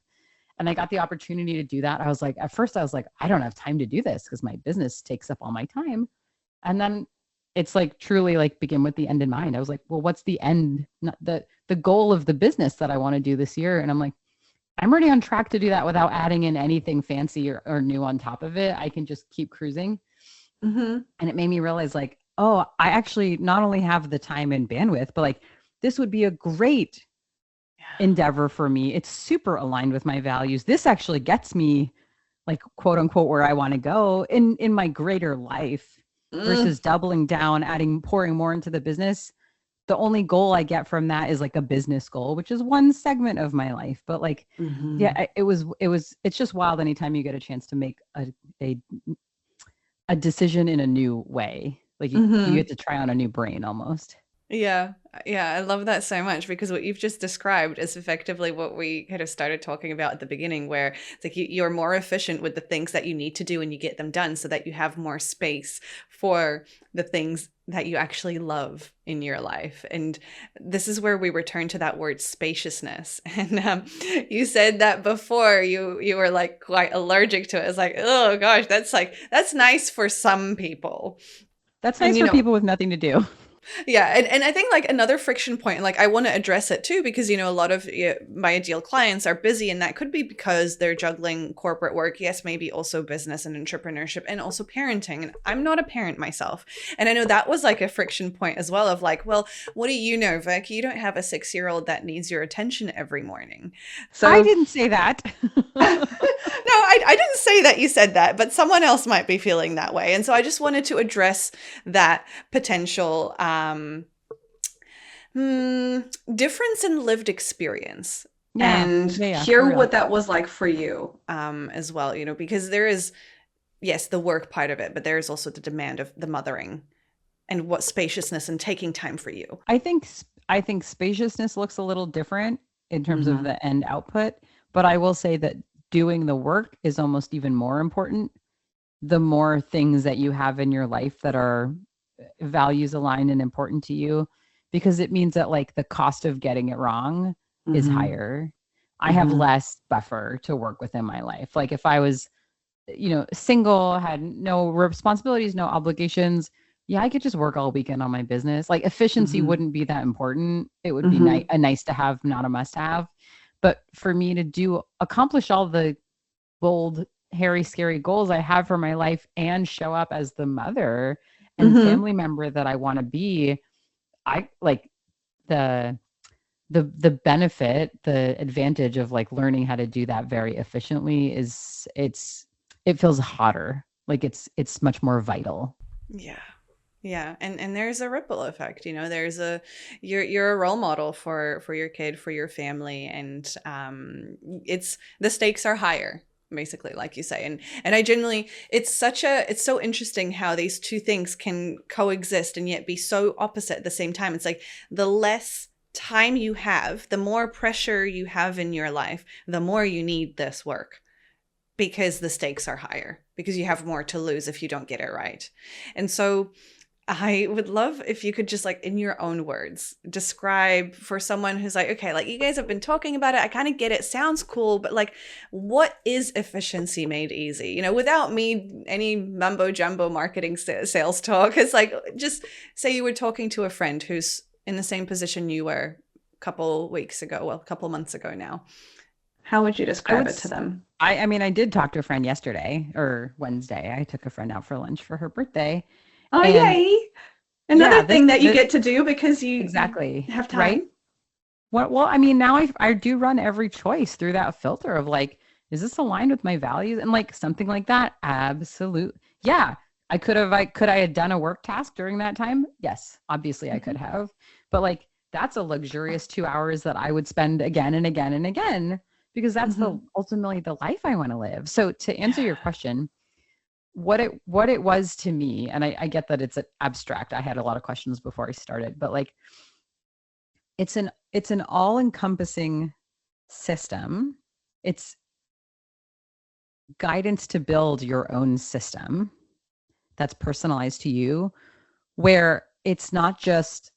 And I got the opportunity to do that. At first I was like, I don't have time to do this because my business takes up all my time. And then it's like truly like begin with the end in mind. I was like, well, what's the end? Not the goal of the business that I want to do this year. And I'm like, I'm already on track to do that without adding in anything fancy or new on top of it. I can just keep cruising. And it made me realize like, oh, I actually not only have the time and bandwidth, but like this would be a great endeavor for me. It's super aligned with my values. This actually gets me like quote unquote where I want to go in my greater life versus doubling down, pouring more into the business. the only goal I get from that is like a business goal, which is one segment of my life. But like, yeah, it's just wild anytime you get a chance to make a decision in a new way. Like you get to try on a new brain almost. Yeah. Yeah. I love that so much, because what you've just described is effectively what we kind of started talking about at the beginning, where it's like you're more efficient with the things that you need to do and you get them done so that you have more space for the things that you actually love in your life. And this is where we return to that word spaciousness. And you said that before you were like quite allergic to it. It's like, oh gosh, that's nice for some people. That's nice for people with nothing to do. Yeah. And I think like another friction point, like I want to address it too, because, a lot of my ideal clients are busy, and that could be because they're juggling corporate work. Yes, maybe also business and entrepreneurship and also parenting. And I'm not a parent myself. And I know that was like a friction point as well of like, well, what do you know, Vic? You don't have a 6-year-old that needs your attention every morning. So I didn't say that. No, I didn't say that you said that, but someone else might be feeling that way. And so I just wanted to address that potential difference in lived experience. And hear what that was like for you as well, because there is, yes, the work part of it, but there is also the demand of the mothering and what spaciousness and taking time for you. I think spaciousness looks a little different in terms of the end output, but I will say that doing the work is almost even more important. The more things that you have in your life that are values aligned and important to you, because it means that like the cost of getting it wrong is higher. I have less buffer to work with in my life. Like if I was, single, had no responsibilities, no obligations, yeah, I could just work all weekend on my business. Like efficiency wouldn't be that important. It would be a nice to have, not a must have. But for me to accomplish all the bold, hairy, scary goals I have for my life and show up as the mother and family member that I want to be, I like the benefit, the advantage of like learning how to do that very efficiently is it feels hotter. Like it's much more vital. Yeah. Yeah. And there's a ripple effect, there's you're a role model for your kid, for your family. And the stakes are higher, basically, like you say. And I genuinely, it's so interesting how these two things can coexist and yet be so opposite at the same time. It's like the less time you have, the more pressure you have in your life, the more you need this work, because the stakes are higher, because you have more to lose if you don't get it right. And so I would love if you could just like in your own words describe for someone who's like, okay, like you guys have been talking about it. I kind of get it. Sounds cool. But like, what is efficiency made easy? Without me, any mumbo jumbo marketing sales talk. It's like, just say you were talking to a friend who's in the same position you were a couple months ago now. How would you describe it to them? I mean, I did talk to a friend yesterday or Wednesday. I took a friend out for lunch for her birthday. Oh, yay. Another thing that you get to do because you exactly have time. Right? Well, I mean, now I do run every choice through that filter of like, is this aligned with my values? And like something like that. Absolute. Yeah. Could I have done a work task during that time? Yes, obviously I could have. But like, that's a luxurious 2 hours that I would spend again and again and again, because that's ultimately the life I want to live. So to answer your question, what it was to me, and I get that it's abstract. I had a lot of questions before I started, but like it's an all-encompassing system. It's guidance to build your own system that's personalized to you, where it's not just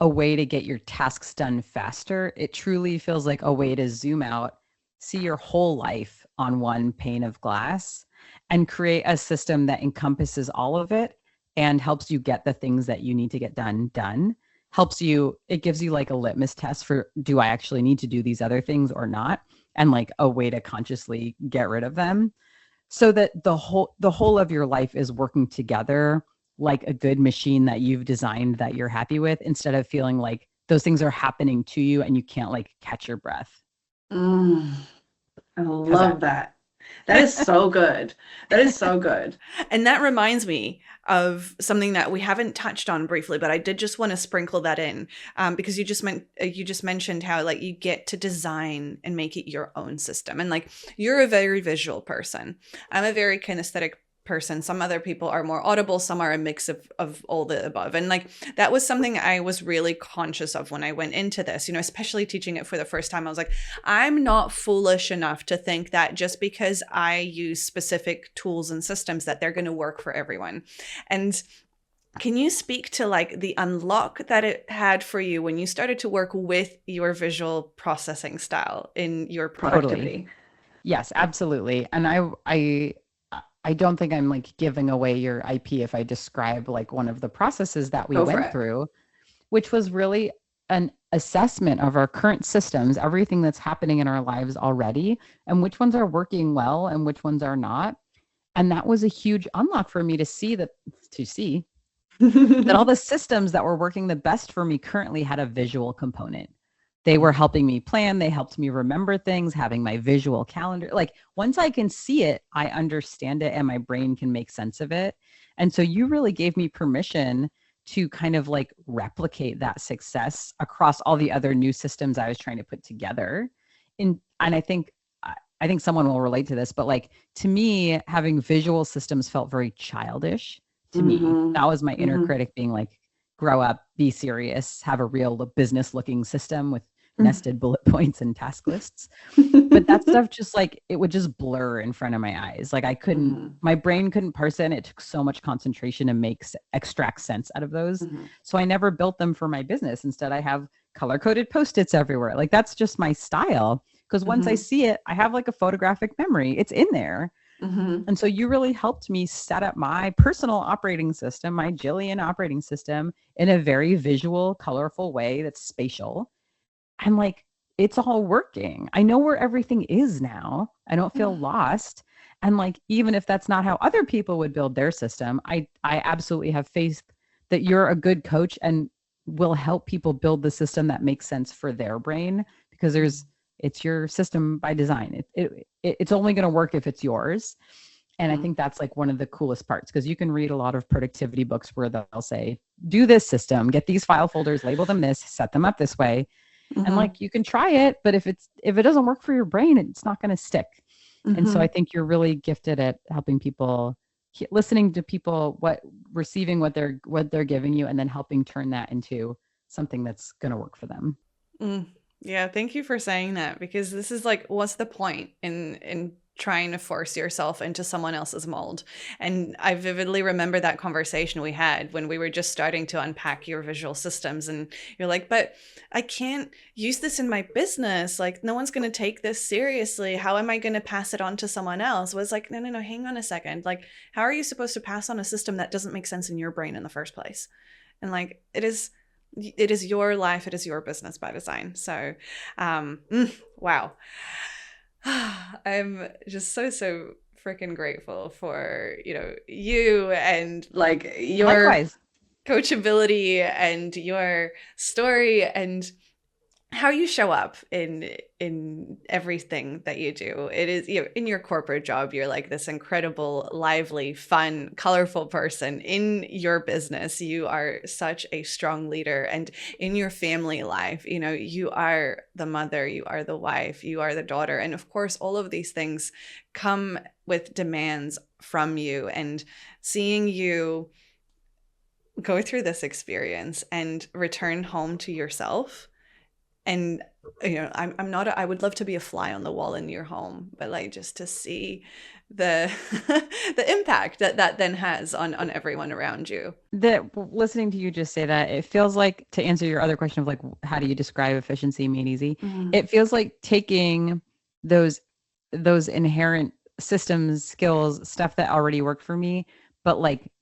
a way to get your tasks done faster. It truly feels like a way to zoom out, see your whole life on one pane of glass, and create a system that encompasses all of it and helps you get the things that you need to get done. It gives you like a litmus test for, do I actually need to do these other things or not? And like a way to consciously get rid of them, so that the whole of your life is working together like a good machine that you've designed that you're happy with, instead of feeling like those things are happening to you and you can't like catch your breath. I love that. That is so good. That is so good. And that reminds me of something that we haven't touched on briefly, but I did just want to sprinkle that in, because you just mentioned how like you get to design and make it your own system, and like you're a very visual person. I'm a very kinesthetic person. Some other people are more audible, some are a mix of all the above. And like that was something I was really conscious of when I went into this, especially teaching it for the first time. I was like, I'm not foolish enough to think that just because I use specific tools and systems that they're going to work for everyone. And can you speak to like the unlock that it had for you when you started to work with your visual processing style in your productivity? Totally. Yes, absolutely. And I don't think I'm like giving away your IP if I describe like one of the processes that we went through, which was really an assessment of our current systems, everything that's happening in our lives already, and which ones are working well and which ones are not. And that was a huge unlock for me to see that all the systems that were working the best for me currently had a visual component. They were helping me plan. They helped me remember things, having my visual calendar. Like once I can see it, I understand it and my brain can make sense of it. And so you really gave me permission to kind of like replicate that success across all the other new systems I was trying to put together. And I think someone will relate to this, but like to me, having visual systems felt very childish to me. That was my inner critic being like, grow up, be serious, have a real business looking system with nested bullet points and task lists. But that stuff just like, it would just blur in front of my eyes. Like I couldn't, my brain couldn't parse it. And it took so much concentration to extract sense out of those. So I never built them for my business. Instead, I have color-coded Post-its everywhere. Like that's just my style. Because once I see it, I have like a photographic memory. It's in there. And so you really helped me set up my personal operating system, my Gillian operating system, in a very visual, colorful way that's spatial. And like, it's all working. I know where everything is now. I don't feel lost. And like, even if that's not how other people would build their system, I absolutely have faith that you're a good coach and will help people build the system that makes sense for their brain, because it's your system by design. It's only going to work if it's yours. And I think that's like one of the coolest parts, because you can read a lot of productivity books where they'll say, do this system, get these file folders, label them this, set them up this way. And like, you can try it, but if it doesn't work for your brain, it's not going to stick. And so I think you're really gifted at helping people, listening to people, receiving what they're giving you, and then helping turn that into something that's going to work for them. Yeah, thank you for saying that, because this is like, what's the point in trying to force yourself into someone else's mold? And I vividly remember that conversation we had when we were just starting to unpack your visual systems, and you're like, but I can't use this in my business. Like, no one's going to take this seriously. How am I going to pass it on to someone else? Was like, no, hang on a second. Like, how are you supposed to pass on a system that doesn't make sense in your brain in the first place? And like, it is your life. It is your business by design. So, wow. I'm just so freaking grateful for, you and like your Likewise. coachability and your story and how you show up in everything that you do. It is, in your corporate job, you're like this incredible, lively, fun, colorful person. In your business, you are such a strong leader. And in your family life, you are the mother, you are the wife, you are the daughter. And of course, all of these things come with demands from you, and seeing you go through this experience and return home to yourself. And, I would love to be a fly on the wall in your home, but like just to see the the impact that then has on everyone around you. Listening to you just say that, it feels like, to answer your other question of like, how do you describe efficiency made easy? It feels like taking those inherent systems, skills, stuff that already worked for me, but like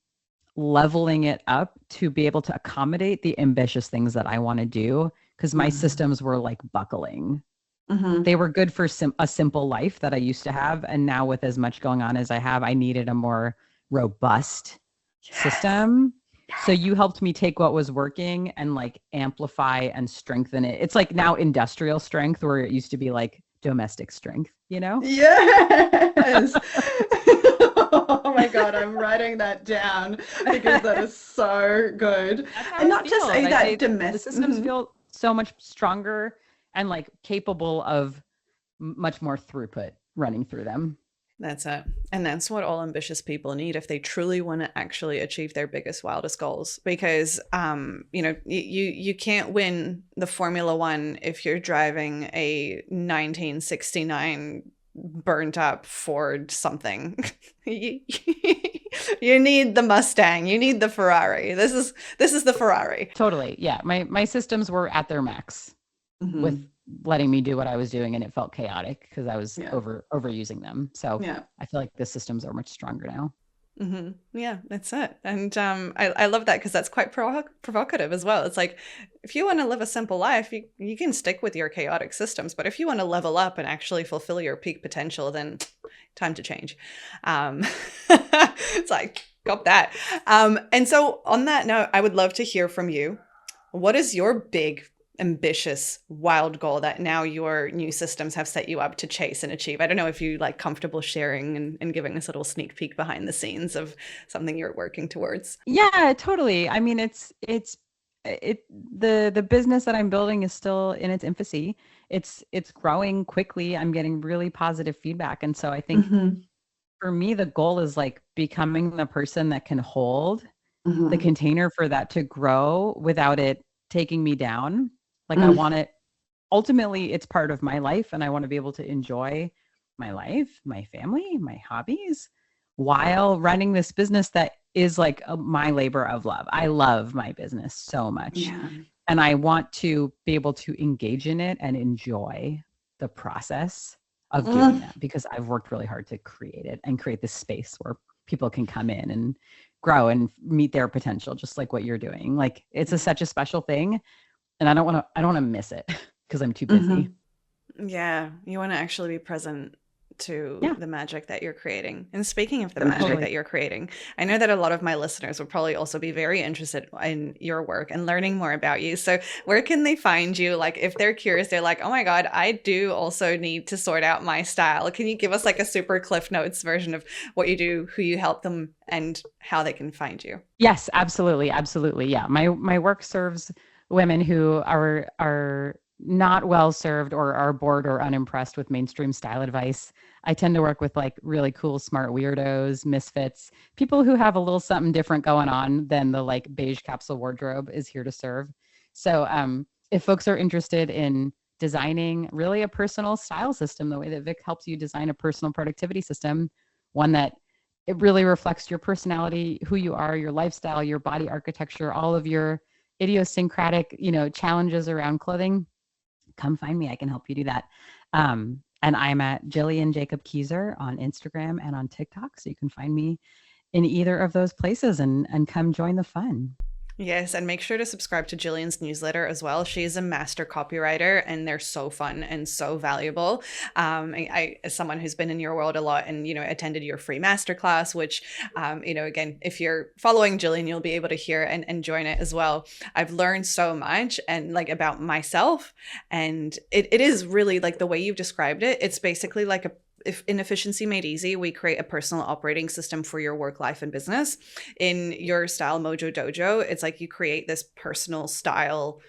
leveling it up to be able to accommodate the ambitious things that I want to do. Because my systems were like buckling. They were good for a simple life that I used to have. And now with as much going on as I have, I needed a more robust system. So you helped me take what was working and like amplify and strengthen it. It's like now industrial strength, where it used to be like domestic strength, you know? Yes. Oh my God, I'm writing that down because that is so good. That's how And I not to feel. say that The systems feel so much stronger and like capable of much more throughput running through them. That's it. And that's what all ambitious people need if they truly want to actually achieve their biggest, wildest goals. Because, you can't win the Formula One if you're driving a 1969 burnt up Ford something. You need the Mustang. You need the Ferrari. This is the Ferrari. Totally. Yeah. My systems were at their max with letting me do what I was doing, and it felt chaotic because I was overusing them. So I feel like the systems are much stronger now. Yeah, that's it. And I love that because that's quite provocative as well. It's like, if you want to live a simple life, you can stick with your chaotic systems. But if you want to level up and actually fulfill your peak potential, then time to change. It's like, got that. And so on that note, I would love to hear from you. What is your big, ambitious, wild goal that now your new systems have set you up to chase and achieve? I don't know if you like comfortable sharing and giving us a little sneak peek behind the scenes of something you're working towards. Yeah, totally. I mean, the business that I'm building is still in its infancy. It's growing quickly. I'm getting really positive feedback. And so I think for me, the goal is like becoming the person that can hold the container for that to grow without it taking me down. Like I want it, ultimately it's part of my life, and I want to be able to enjoy my life, my family, my hobbies while running this business that is like my labor of love. I love my business so much. Yeah. And I want to be able to engage in it and enjoy the process of doing that, because I've worked really hard to create it and create this space where people can come in and grow and meet their potential, just like what you're doing. Like it's such a special thing. And I don't want to miss it because I'm too busy. Yeah. You want to actually be present to the magic that you're creating. And speaking of the magic Totally. that you're creating, I know that a lot of my listeners will probably also be very interested in your work and learning more about you. So where can they find you? Like if they're curious, they're like, oh my God, I do also need to sort out my style. Can you give us like a super Cliff Notes version of what you do, who you help them, and how they can find you? Yes, absolutely. Absolutely. Yeah. My work serves women who are not well served or are bored or unimpressed with mainstream style advice. I tend to work with like really cool, smart weirdos, misfits, people who have a little something different going on than the like beige capsule wardrobe is here to serve. So if folks are interested in designing really a personal style system, the way that Vic helps you design a personal productivity system, one that it really reflects your personality, who you are, your lifestyle, your body architecture, all of your idiosyncratic, challenges around clothing, come find me. I can help you do that. And I'm at Gillian Jakob Kieser on Instagram and on TikTok. So you can find me in either of those places and come join the fun. Yes, and make sure to subscribe to Gillian's newsletter as well. She's a master copywriter, and they're so fun and so valuable. I as someone who's been in your world a lot and attended your free masterclass, which again, if you're following Gillian, you'll be able to hear and join it as well. I've learned so much and like about myself, and it is really like the way you've described it. It's basically like if in Efficiency Made Easy, we create a personal operating system for your work, life, and business. In your Style Mojo Dojo, it's like you create this personal style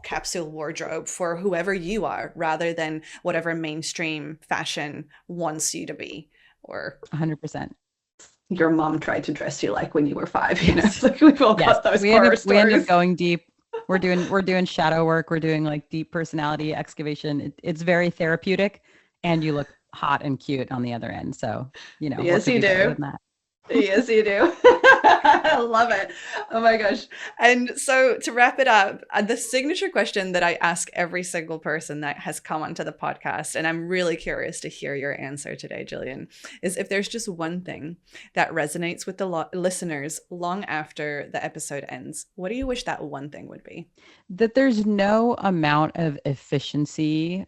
capsule wardrobe for whoever you are, rather than whatever mainstream fashion wants you to be. Or 100%. Your mom tried to dress you like when you were 5. Like we've all got those horror stories. We end up going deep. We're doing shadow work. We're doing like deep personality excavation. It's very therapeutic, and you look hot and cute on the other end. So, yes, you do. Yes, you do. I love it. Oh my gosh. And so to wrap it up, the signature question that I ask every single person that has come onto the podcast, and I'm really curious to hear your answer today, Gillian, is if there's just one thing that resonates with the listeners long after the episode ends, what do you wish that one thing would be? That there's no amount of efficiency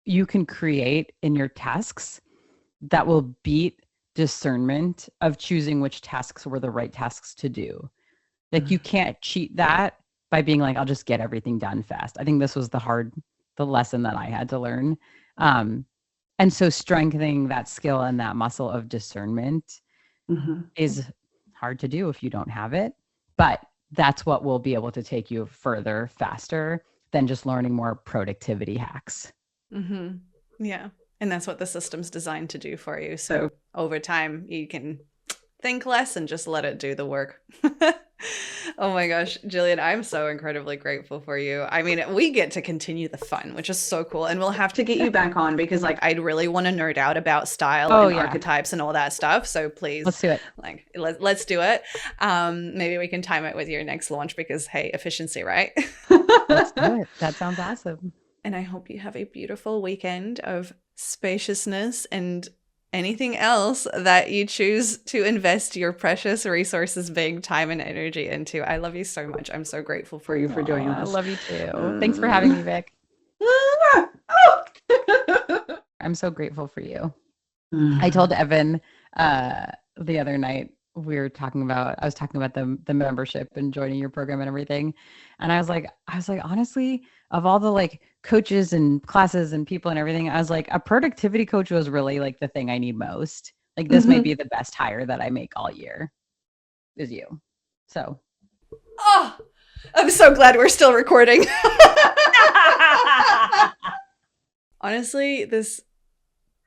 you can create in your tasks that will beat discernment of choosing which tasks were the right tasks to do. Like you can't cheat that by being like, I'll just get everything done fast. I think this was the lesson that I had to learn. And so strengthening that skill and that muscle of discernment is hard to do if you don't have it, but that's what will be able to take you further faster than just learning more productivity hacks. Yeah. And that's what the system's designed to do for you. So over time, you can think less and just let it do the work. Oh my gosh, Gillian, I'm so incredibly grateful for you. I mean, we get to continue the fun, which is so cool. And we'll have to get you back on because like I'd really want to nerd out about style and archetypes and all that stuff. So please, let's do it. Like let's do it. Maybe we can time it with your next launch because hey, efficiency, right? Let's do it. That sounds awesome. And I hope you have a beautiful weekend of spaciousness and anything else that you choose to invest your precious resources, being time and energy into. I love you so much. I'm so grateful for you for doing this. I love you too. Thanks for having me, Vic. I'm so grateful for you. I told Evan the other night, I was talking about the membership and joining your program and everything. And I was like, honestly, of all the like coaches and classes and people and everything, I was like, a productivity coach was really like the thing I need most. Like this might be the best hire that I make all year is you. So. Oh, I'm so glad we're still recording. Honestly, this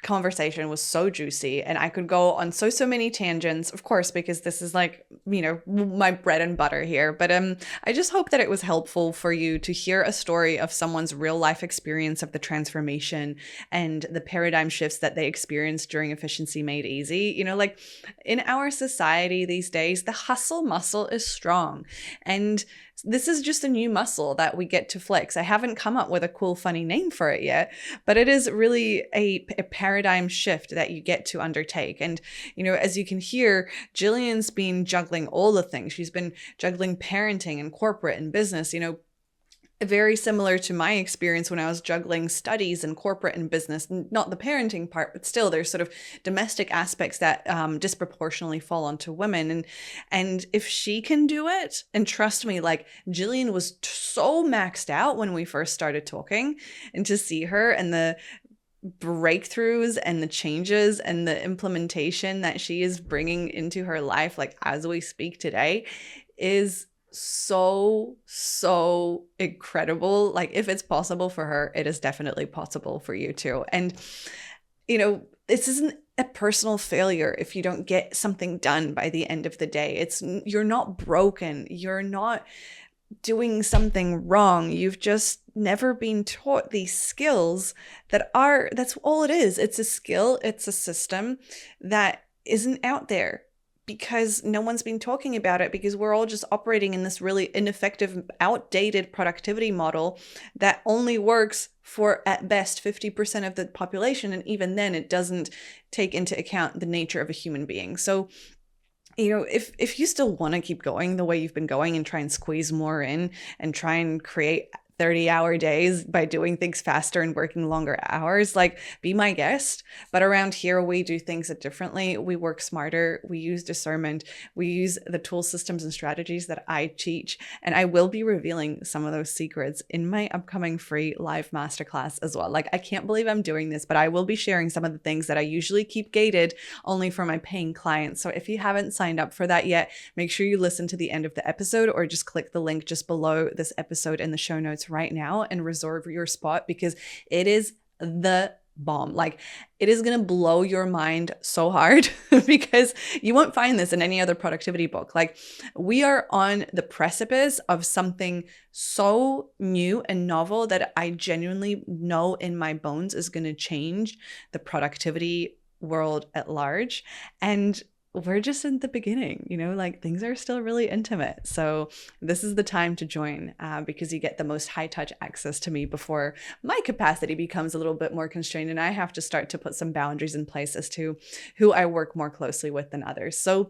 conversation was so juicy and I could go on so many tangents, of course, because this is like, you know, my bread and butter here. But I just hope that it was helpful for you to hear a story of someone's real life experience of the transformation and the paradigm shifts that they experienced during Efficiency Made Easy. You know, like in our society these days, the hustle muscle is strong. And this is just a new muscle that we get to flex. I haven't come up with a cool, funny name for it yet, but it is really a paradigm shift that you get to undertake. And, you know, as you can hear, Gillian's been juggling all the things. She's been juggling parenting and corporate and business, you know, very similar to my experience when I was juggling studies and corporate and business, not the parenting part, but still there's sort of domestic aspects that disproportionately fall onto women. And if she can do it, and trust me, like Gillian was so maxed out when we first started talking, and to see her and the breakthroughs and the changes and the implementation that she is bringing into her life, like as we speak today, is so incredible. Like if it's possible for her, it is definitely possible for you too. And you know, this isn't a personal failure if you don't get something done by the end of the day. You're not broken, you're not doing something wrong, you've just never been taught these skills that's all it is. It's a skill, it's a system that isn't out there because no one's been talking about it, because we're all just operating in this really ineffective, outdated productivity model that only works for at best 50% of the population. And even then it doesn't take into account the nature of a human being. So, you know, if you still want to keep going the way you've been going and try and squeeze more in and try and create 30-hour days by doing things faster and working longer hours, like be my guest. But around here, we do things differently. We work smarter. We use discernment. We use the tool systems and strategies that I teach. And I will be revealing some of those secrets in my upcoming free live masterclass as well. Like, I can't believe I'm doing this, but I will be sharing some of the things that I usually keep gated only for my paying clients. So if you haven't signed up for that yet, make sure you listen to the end of the episode or just click the link just below this episode in the show notes right now and reserve your spot, because it is the bomb. Like, it is going to blow your mind so hard because you won't find this in any other productivity book. Like, we are on the precipice of something so new and novel that I genuinely know in my bones is going to change the productivity world at large. And we're just in the beginning, you know, like things are still really intimate. So this is the time to join because you get the most high touch access to me before my capacity becomes a little bit more constrained and I have to start to put some boundaries in place as to who I work more closely with than others. So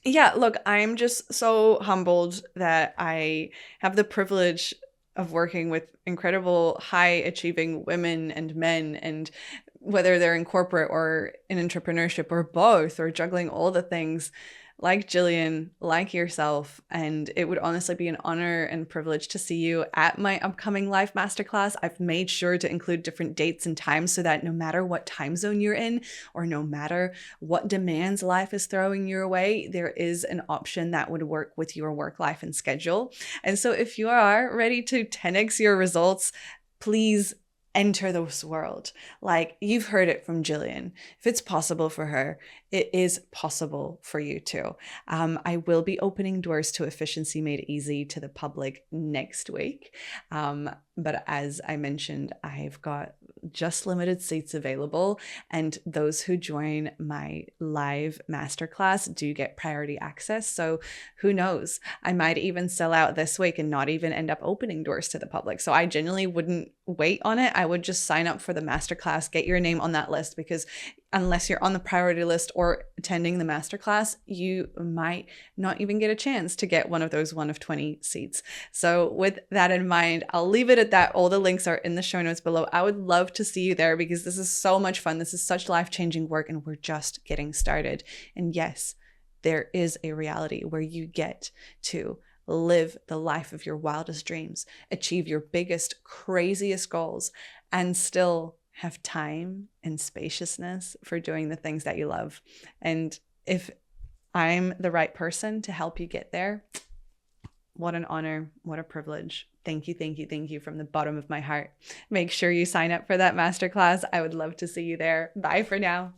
yeah, look, I'm just so humbled that I have the privilege of working with incredible high achieving women and men, and whether they're in corporate or in entrepreneurship or both, or juggling all the things, like Gillian, like yourself, and it would honestly be an honor and privilege to see you at my upcoming live masterclass. I've made sure to include different dates and times so that no matter what time zone you're in, or no matter what demands life is throwing your way, there is an option that would work with your work life and schedule. And so if you are ready to 10x your results, please enter this world. Like, you've heard it from Gillian. If it's possible for her, it is possible for you too. I will be opening doors to Efficiency Made Easy to the public next week. But as I mentioned, I've got just limited seats available, and those who join my live masterclass do get priority access. So who knows? I might even sell out this week and not even end up opening doors to the public. So I genuinely wouldn't wait on it. I would just sign up for the masterclass, get your name on that list, because unless you're on the priority list or attending the masterclass, you might not even get a chance to get one of those 1 of 20 seats. So with that in mind, I'll leave it at that. All the links are in the show notes below. I would love to see you there because this is so much fun. This is such life-changing work, and we're just getting started. And yes, there is a reality where you get to live the life of your wildest dreams, achieve your biggest, craziest goals, and still have time and spaciousness for doing the things that you love. And if I'm the right person to help you get there, what an honor, what a privilege. Thank you, thank you, thank you from the bottom of my heart. Make sure you sign up for that masterclass. I would love to see you there. Bye for now.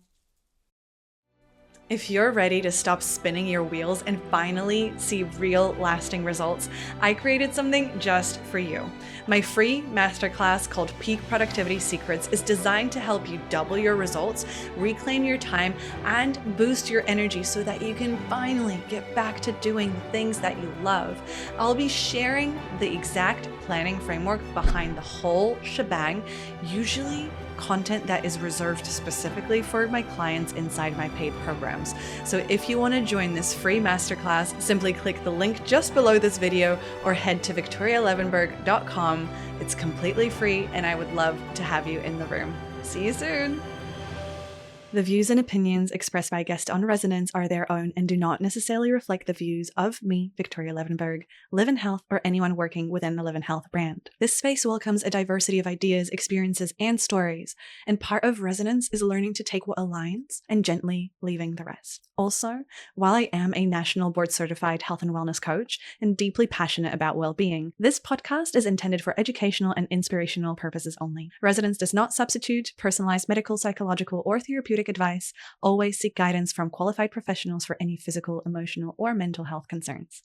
If you're ready to stop spinning your wheels and finally see real lasting results, I created something just for you. My free masterclass called Peak Productivity Secrets is designed to help you double your results, reclaim your time, and boost your energy so that you can finally get back to doing the things that you love. I'll be sharing the exact planning framework behind the whole shebang, usually content that is reserved specifically for my clients inside my paid programs. So if you want to join this free masterclass, simply click the link just below this video or head to viktorialevenberg.com. It's completely free, and I would love to have you in the room. See you soon. The views and opinions expressed by guests on Resonance are their own and do not necessarily reflect the views of me, Viktoria Levenberg, Live in Health, or anyone working within the Live in Health brand. This space welcomes a diversity of ideas, experiences, and stories, and part of Resonance is learning to take what aligns and gently leaving the rest. Also, while I am a national board certified health and wellness coach and deeply passionate about well-being, this podcast is intended for educational and inspirational purposes only. Resonance does not substitute personalized medical, psychological, or therapeutic advice. Always seek guidance from qualified professionals for any physical, emotional, or mental health concerns.